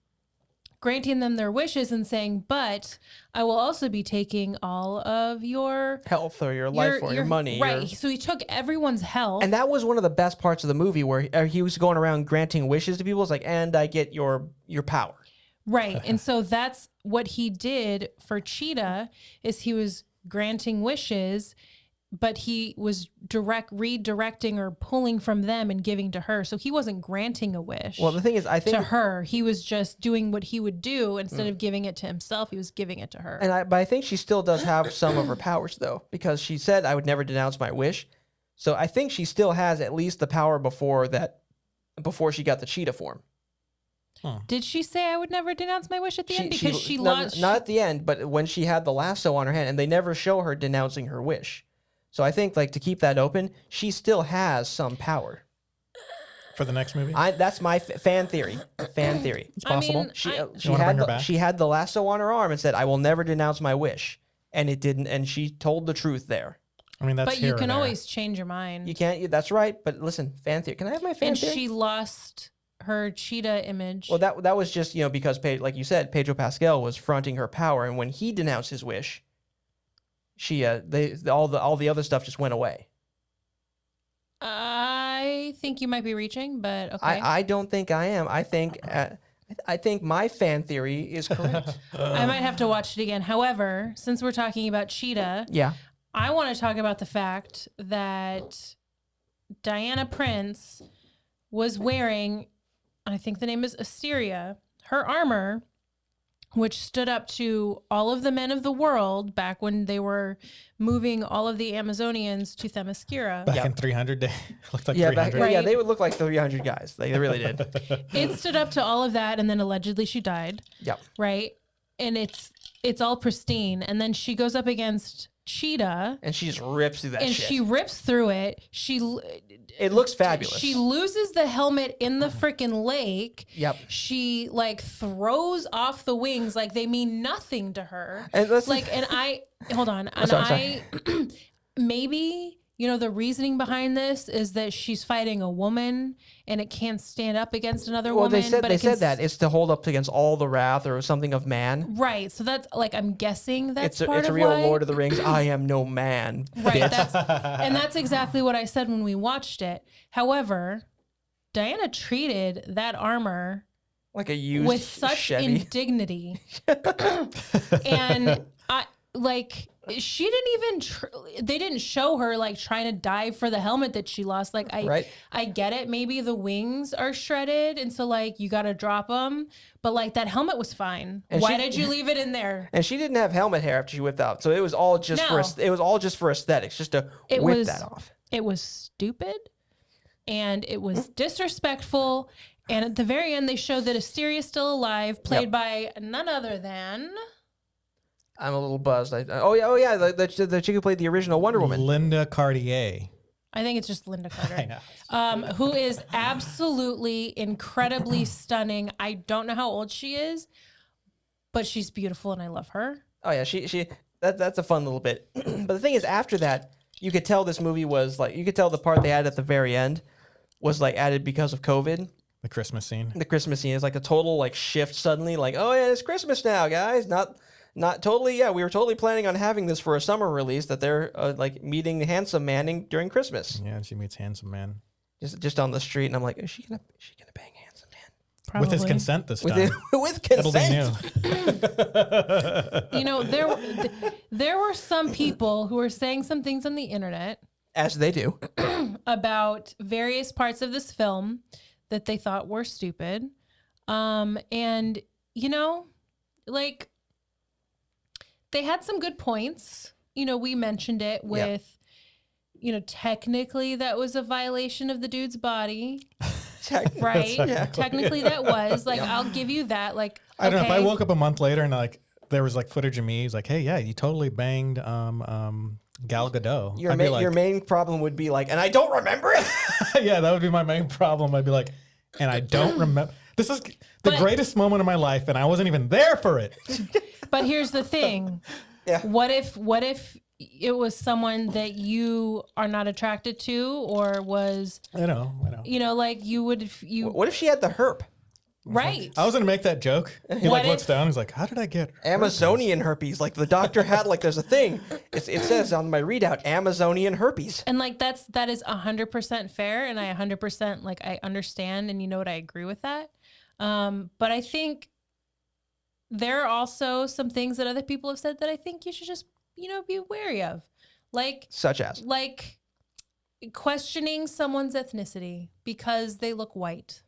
granting them their wishes and saying, but I will also be taking all of your health or your life or your money. Right. So he took everyone's health. And that was one of the best parts of the movie where he was going around granting wishes to people. It's like, and I get your power. Right. And so that's what he did for Cheetah, is he was granting wishes, but he was redirecting or pulling from them and giving to her. So he wasn't granting a wish. Well, the thing is, I think to her, he was just doing what he would do. Instead of giving it to himself, he was giving it to her. but I think she still does have some of her powers though, because she said I would never denounce my wish. So I think she still has at least the power before she got the cheetah form. Did she say I would never denounce my wish at the end? Because she no, lost. not at the end, but when she had the lasso on her hand, and they never show her denouncing her wish. So I think, like, to keep that open, she still has some power. For the next movie? That's my fan theory. Fan theory. It's possible. mean, She You wanna bring her back? she had the lasso on her arm and said, "I will never denounce my wish," and it didn't. And she told the truth there. I mean, that's But here you or can there. always change your mind. You can't. That's right. But listen, fan theory. Can I have my fan And theory? she lost her cheetah image. Well, that was just because like you said, Pedro Pascal was fronting her power, and when he denounced his wish, all the other stuff just went away. I think you might be reaching, but okay. I don't think I am. I think my fan theory is correct. I might have to watch it again. However, since we're talking about Cheetah, Yeah. I want to talk about the fact that Diana Prince was wearing, I think the name is Assyria, her armor, which stood up to all of the men of the world back when they were moving all of the Amazonians to Themyscira. Back in 300 day. Looked like Yeah, 300. Right. yeah, they would look like 300 guys. They really did. It stood up to all of that, and then allegedly she died. Yep. Right? And it's all pristine. And then she goes up against Cheetah, And she just rips through that and shit. she rips through it. It looks fabulous. She loses the helmet in the freaking lake. Yep. She like throws off the wings like they mean nothing to her. And listen- like, and I hold on, and sorry. maybe the reasoning behind this is that she's fighting a woman and it can't stand up against another Well, woman. they said but they it can said that it's to hold up against all the wrath or something of man. right. So that's like I'm guessing that's It's part a of real why. Lord of the Rings. I am no man. Right. And that's exactly what I said when we watched it. However, Diana treated that armor Like a used with such Chevy. indignity. And she didn't even they didn't show her like trying to dive for the helmet that she lost. Like Right. I get it. Maybe the wings are shredded. And so like you got to drop them. But like that helmet was fine. And Why she- did you leave it in there? And she didn't have helmet hair after she whipped out, so it was all just No. for aesthetics, just to It whip was that off. It was stupid and it was disrespectful. And at the very end, they showed that Asteria is still alive, played by none other than I'm a little buzzed. Oh yeah, the chick who played the original Wonder Woman. Linda Cartier. I think it's just Linda Carter. I know. Who is absolutely incredibly stunning. I don't know how old she is, but she's beautiful and I love her. Oh yeah, that's a fun little bit. But the thing is, after that, you could tell this movie was like, you could tell the part they had at the very end was like added because of COVID. The Christmas scene. The Christmas scene is like a total like shift suddenly. Like, oh yeah, it's Christmas now, guys. Not totally. Yeah, we were totally planning on having this for a summer release. That they're like meeting Handsome Man during Christmas. Yeah, she meets Handsome Man Just on the street, and I'm like, is she gonna bang Handsome Man? Probably. with his consent this time. With It'll be consent. new. You know, there were some people who were saying some things on the internet As they do. about various parts of this film that they thought were stupid. And, you know, like, they had some good points. You know, we mentioned it with, you know, technically that was a violation of the dude's body. Right? Technically that was. Like, I'll give you that. Like, I don't know if I woke up a month later and like there was like footage of me. He's like, hey, yeah, you totally banged Gal Gadot. Your main problem would be like, and I don't remember it. Yeah, that would be my main problem. I'd be like, and I don't remember. This is the greatest moment of my life, and I wasn't even there for it. But here's the thing. Yeah. What if it was someone that you are not attracted to, or was I know. you know, like What if she had the herp? Right. I was gonna make that joke. He What like looks if- down. He's like, "How did I get Amazonian herpes? Like the doctor had like there's a thing. It says on my readout Amazonian herpes. And like that is 100% fair, and I 100% like I understand, and you know what, I agree with that. But I think there are also some things that other people have said that I think you should just, you know, be wary of, like Such as questioning someone's ethnicity because they look white.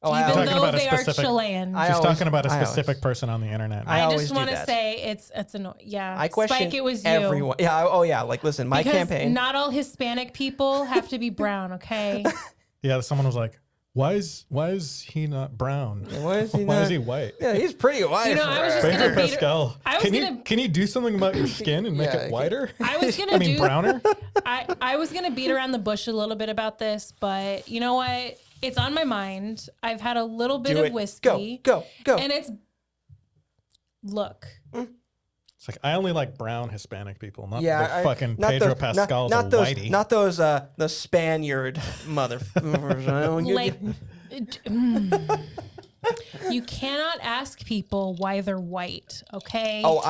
Oh, Even talking though about a they are specific- Chilean. She's talking about a specific person on the internet. I I always just do want to that. say it's annoying. Yeah. I question Spike, it was you. everyone. Yeah. Oh yeah. Like listen, my Because campaign. not all Hispanic people have to be brown, okay? Yeah, someone was like, "Why is he not brown? Why is he Why not? is he white?" Yeah, he's pretty white. You know, I was just Pedro gonna beat her- Pascal. I was gonna- Can you do something about your skin and make Yeah, it whiter? I was gonna do browner. I was gonna beat around the bush a little bit about this, but you know what? It's on my mind. I've had a little bit Do of it. whiskey. Go. And look. It's like I only like brown Hispanic people, not Yeah, the fucking Pedro Pascal's not those, whitey. not those, the Spaniard motherfuckers. Like you cannot ask people why they're white, okay? Oh,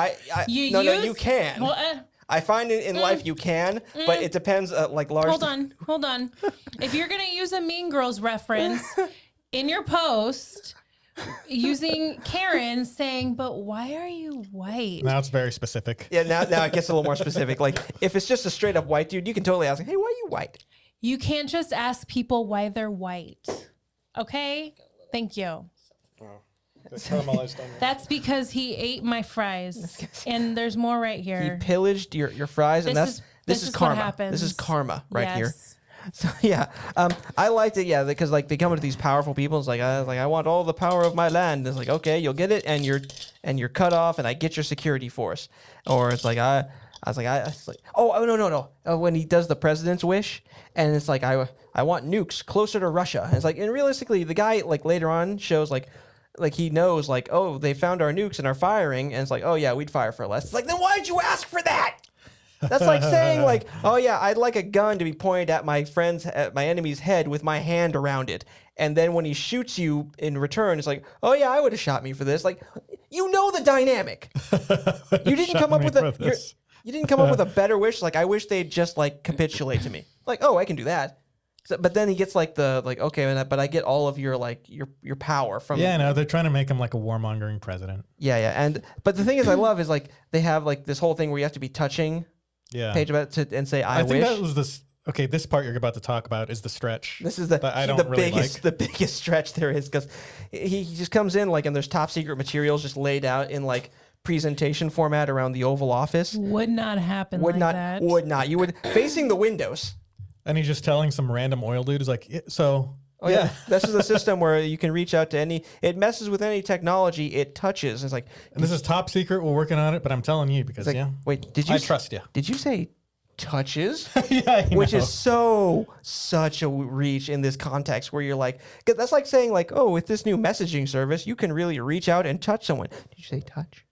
no, you can. Well, I find it in life you can, but it depends. Like large. hold on. If you're gonna use a Mean Girls reference in your post, using Karen saying, "But why are you white?" Now it's very specific. Yeah, now it gets a little more specific. Like if it's just a straight up white dude, you can totally ask him, "Hey, why are you white?" You can't just ask people why they're white. Okay? Thank you. That's because he ate my fries, and there's more right He here. pillaged your fries, and this is what karma. happens. This is karma right here. Yes. So yeah, I liked it. Yeah, because like they come into these powerful people. It's like I want all the power of my land. It's like okay, you'll get it, and you're cut off, and I get your security force. Or it's like I was like oh no. When he does the president's wish, and it's like I want nukes closer to Russia. And it's like, and realistically, the guy like later on shows like he knows like, oh, they found our nukes and are firing, and it's like, oh yeah, we'd fire for less. It's like, then why did you ask for that? That's like saying like, oh yeah, I'd like a gun to be pointed at my enemy's head with my hand around it. And then when he shoots you in return, it's like, oh yeah, I would have shot me for this. Like, you know the dynamic. You didn't come up with you didn't come up with a better wish. Like, I wish they'd just like capitulate to me. Like, oh, I can do that. So, but then he gets like okay, but I get all of your like your power from. Yeah, no, they're trying to make him like a warmongering president. Yeah, but the thing I love is like they have like this whole thing where you have to be touching. Yeah. Page about it and say I wish. think that was this. Okay, this part you're about to talk about is the stretch. This is that I don't the really biggest like. the biggest stretch there is because he just comes in like and there's top secret materials just laid out in like presentation format around the Oval Office. Would not happen. Would like not. that. Would not. You would facing the windows. And he's just telling some random oil dude, is like, so. Oh yeah, this is a system where you can reach out to any. It messes with any technology it touches. It's like, And this is top secret. We're working on it, but I'm telling you because like yeah. wait, did you? I trust you. Did you say touches, Yeah, I which know. is such a reach in this context where you're like, 'cause that's like saying like, oh, with this new messaging service, you can really reach out and touch someone. Did you say touch?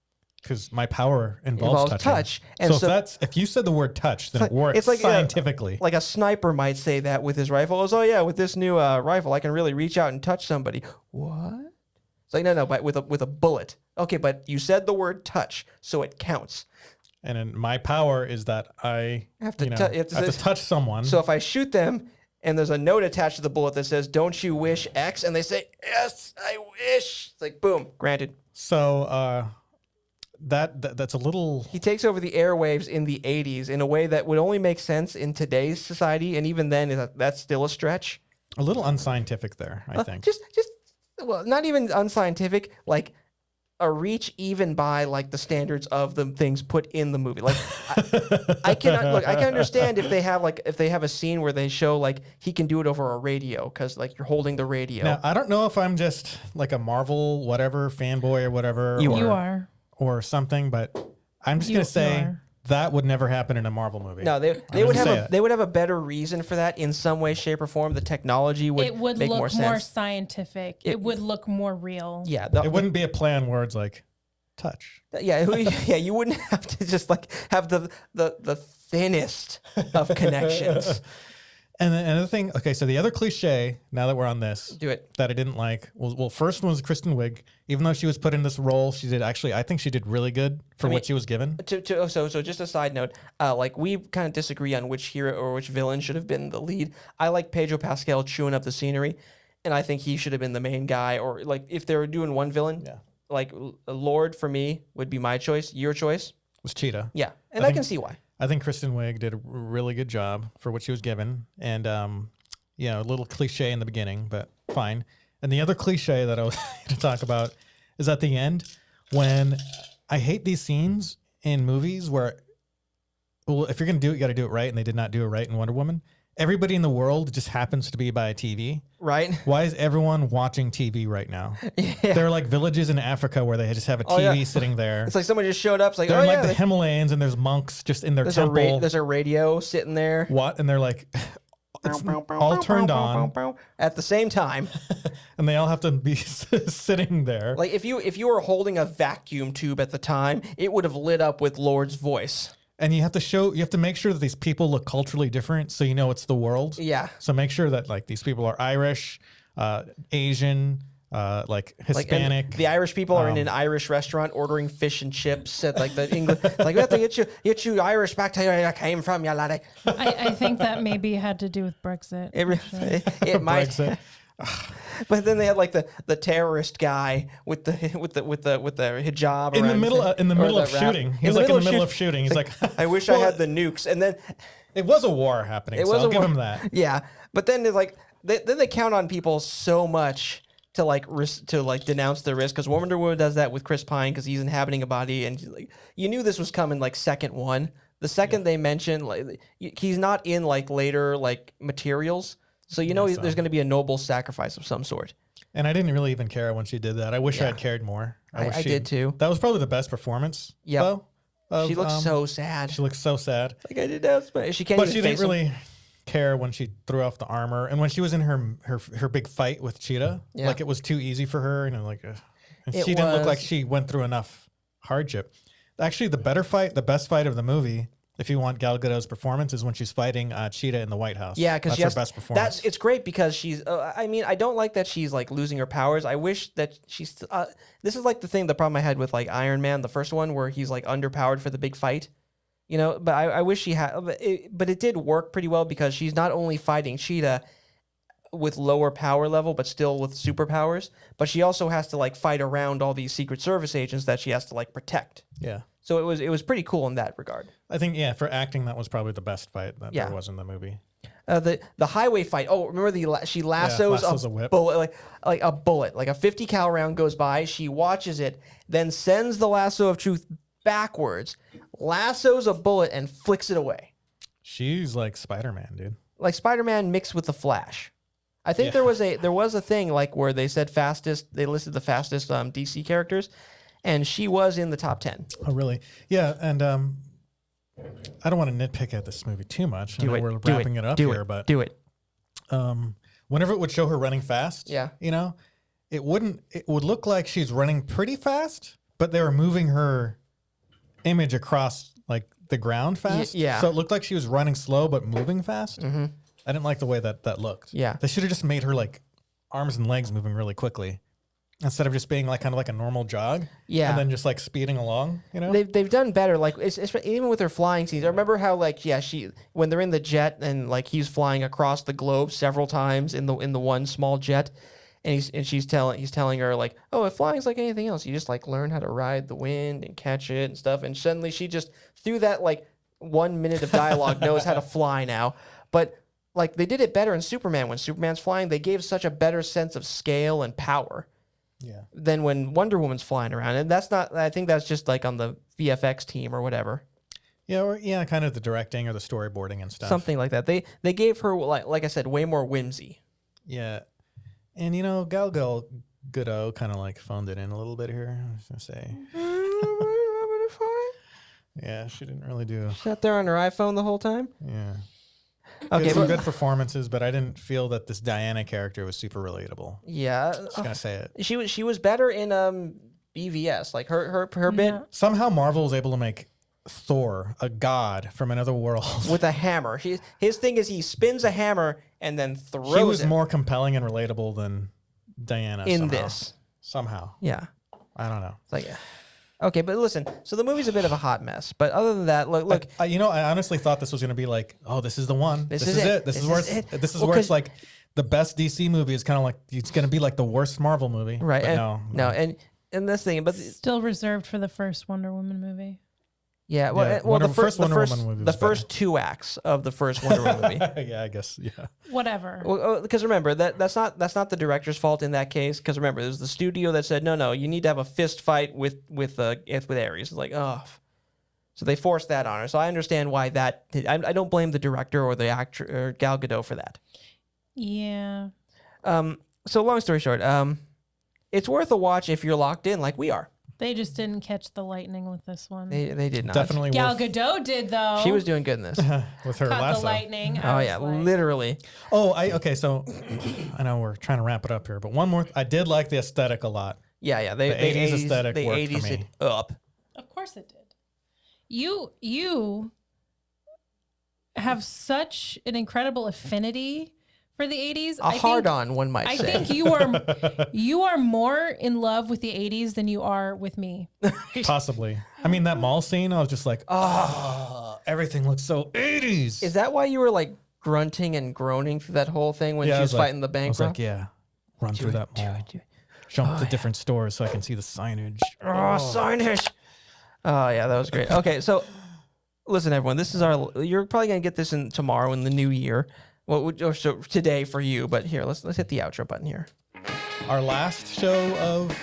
Because my power involves touching. touch. And so if you said the word touch, then it works it's like scientifically. like a sniper might say that with his rifle. Oh yeah, with this new rifle, I can really reach out and touch somebody. What? It's like no, but with a bullet. Okay, but you said the word touch, so it counts. And in my power is that I Have to you know, tou- you I have to have to say- touch someone. So if I shoot them and there's a note attached to the bullet that says, "Don't you wish X?" and they say, "Yes, I wish." It's like boom, granted. So that's a little. He takes over the airwaves in the 80s in a way that would only make sense in today's society, and even then, that's still a stretch. A little unscientific there, I think. Just well, not even unscientific, like a reach even by like the standards of the things put in the movie. Like I cannot look. I can understand if they have a scene where they show like he can do it over a radio because like you're holding the radio. Now, I don't know if I'm just like a Marvel whatever fanboy or whatever. You are. Or something, but I'm just You gonna say are. that would never happen in a Marvel movie. No, they I'm would gonna say have it. they would have a better reason for that in some way, shape, or form. The technology would It would make look more sense. scientific. It would look more real. Yeah, It wouldn't be a play on words like touch. Yeah, yeah, you wouldn't have to just like have the thinnest of connections. And then another thing, okay, so the other cliche, now that we're on this, Do it. that I didn't like, well, first one was Kristen Wiig. Even though she was put in this role, she did actually, I think she did really good for what she was given. So just a side note, like we kind of disagree on which hero or which villain should have been the lead. I like Pedro Pascal chewing up the scenery, and I think he should have been the main guy. Or like if they were doing one villain, like Lord for me would be my choice. Your choice Was Cheetah. Yeah, and I can see why. I think Kristen Wiig did a really good job for what she was given. And, you know, a little cliche in the beginning, but fine. And the other cliche that I was going to talk about is at the end when I hate these scenes in movies where, well, if you're going to do it, you got to do it right. And they did not do it right in Wonder Woman. Everybody in the world just happens to be by a TV. Right. Why is everyone watching TV right now? There are like villages in Africa where they just have a TV sitting there. It's like someone just showed up. It's like, They're oh in yeah, like the Himalayas and there's monks just in their there's temple. there's a radio sitting there. What? And they're like, it's all turned on. At the same time. And they all have to be sitting there. Like if you were holding a vacuum tube at the time, it would have lit up with Lord's voice. And you have to make sure that these people look culturally different so you know it's the world. Yeah. So make sure that like these people are Irish, Asian, like Hispanic. Like, the Irish people are in an Irish restaurant ordering fish and chips at like the English. Like we have to get you Irish back to where you came from, you laddie. I think that maybe had to do with Brexit. It might. Brexit. But then they had like the terrorist guy with the hijab In the around middle, his- in the or middle the of wrap. shooting. He's like in the middle of shooting. He's like, I wish Well, I had the nukes. And then it was a war happening. it So was I'll a give war- him that. Yeah, but then it's like then they count on people so much to like denounce the risk because Wonder Woman does that with Chris Pine because he's inhabiting a body and like you knew this was coming like second one. The second they mention like he's not in like later like materials, so you know there's going to be a noble sacrifice of some sort. And I didn't really even care when she did that. I wish I had cared more. I did too. That was probably the best performance. Yep. though, She looks of, so sad. She looks so sad. Like I did that, but she can't. But even she didn't face him. really care when she threw off the armor and when she was in her big fight with Cheetah. Yeah. Like it was too easy for her, and and It she didn't look like was. she went through enough hardship. Actually, the best fight of the movie, if you want Gal Gadot's performance, is when she's fighting Cheetah in the White House. Yeah, because that's her best performance. it's great because she's. I mean, I don't like that she's like losing her powers. I wish that she's. This is like the problem I had with like Iron Man, the first one, where he's like underpowered for the big fight. You know, but I wish she had. But it did work pretty well because she's not only fighting Cheetah with lower power level, but still with superpowers. But she also has to like fight around all these Secret Service agents that she has to like protect. Yeah. So it was pretty cool in that regard. I think for acting that was probably the best fight that Yeah. there was in the movie. The highway fight. Oh, remember she lassos, lassos a whip. bullet, like a bullet, like a 50 cal round goes by. She watches it, then sends the lasso of truth backwards, lassos a bullet, and flicks it away. She's like Spider-Man, dude. Like Spider-Man mixed with the Flash. I think there was a thing like where they said fastest. They listed the fastest DC characters, and she was in the top 10. Oh, really? Yeah, and I don't want to nitpick at this movie too much. I know we're wrapping it up here, but do it. Whenever it would show her running fast, it would look like she's running pretty fast, but they were moving her image across like the ground fast. Yeah. So it looked like she was running slow but moving fast. Mm-hmm. I didn't like the way that looked. Yeah. They should have just made her like arms and legs moving really quickly instead of just being like kind of like a normal jog. Yeah. And then just like speeding along, you know? They've done better. Like it's even with her flying scenes. I remember how like she when they're in the jet and like he's flying across the globe several times in the one small jet, and he's telling her like, oh, if flying's like anything else, you just like learn how to ride the wind and catch it and stuff. And suddenly she just through that like 1 minute of dialogue knows how to fly now. But like they did it better in Superman. When Superman's flying, they gave such a better sense of scale and power. Yeah. Than when Wonder Woman's flying around. And that's not, I think that's just like on the VFX team or whatever. Yeah, kind of the directing or the storyboarding and stuff. Something like that. They gave her, like I said, way more whimsy. Yeah. And, you know, Gal Gadot kind of like phoned it in a little bit here, I was going to say. Yeah, she didn't really do. Sat there on her iPhone the whole time? Yeah. Okay, some good performances, but I didn't feel that this Diana character was super relatable. Yeah. Just gonna say it. She was better in BVS. Like her bit. Somehow Marvel was able to make Thor a god from another world with a hammer. His thing is he spins a hammer and then throws it. He was more compelling and relatable than Diana in somehow. this. Somehow. Yeah. I don't know. It's like okay, but listen. So the movie's a bit of a hot mess. But other than that, look. I honestly thought this was going to be like, oh, this is the one. This is it. This is where it's like the best DC movie is kind of like it's going to be like the worst Marvel movie. Right. But no. And this thing, but still reserved for the first Wonder Woman movie. Yeah. Well, the first 2 acts of the first Wonder Woman movie. Yeah, I guess. Yeah. Whatever. Well, because remember that's not the director's fault in that case. Because remember, there's the studio that said no, you need to have a fist fight with Ares. It's like so they forced that on her. So I understand why that. I don't blame the director or the actor or Gal Gadot for that. Yeah. So long story short, it's worth a watch if you're locked in like we are. They just didn't catch the lightning with this one. They did not. Definitely. Gal Gadot did though. She was doing good in this with her Caught lasso. the lightning. Oh yeah, literally. Oh, okay. So I know we're trying to wrap it up here, but one more. I did like the aesthetic a lot. Yeah. The 80s aesthetic they worked 80s for me. it up. Of course it did. You have such an incredible affinity for the 80s. Hard-on, one might say. I think you are more in love with the 80s than you are with me. Possibly. I mean, that mall scene, I was just like, everything looks so 80s. Is that why you were like grunting and groaning through that whole thing when she was fighting the bank? I was like, yeah, run through that mall. Jump to different stores so I can see the signage. Signage. Oh, yeah, that was great. Okay, so listen, everyone, this is you're probably going to get this in tomorrow in the new year. Well, so today for you, but here, let's hit the outro button here. Our last show of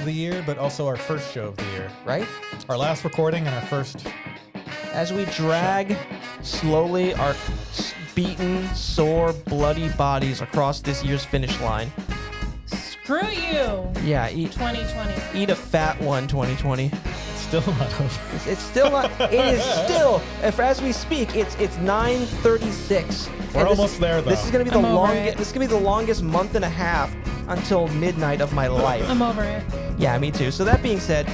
the year, but also our first show of the year. Right? Our last recording and our first. As we drag slowly our beaten, sore, bloody bodies across this year's finish line. Screw you. Yeah, 2020. Eat a fat one, 2020. Still not over. It's still not. It is still. As we speak, it's 9:36. We're almost there, though. This is gonna be the longest. This is gonna be the longest month and a half until midnight of my life. I'm over it. Yeah, me too. So that being said,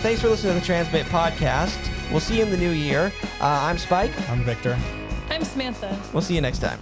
thanks for listening to the Transmit Podcast. We'll see you in the new year. I'm Spike. I'm Victor. I'm Samantha. We'll see you next time.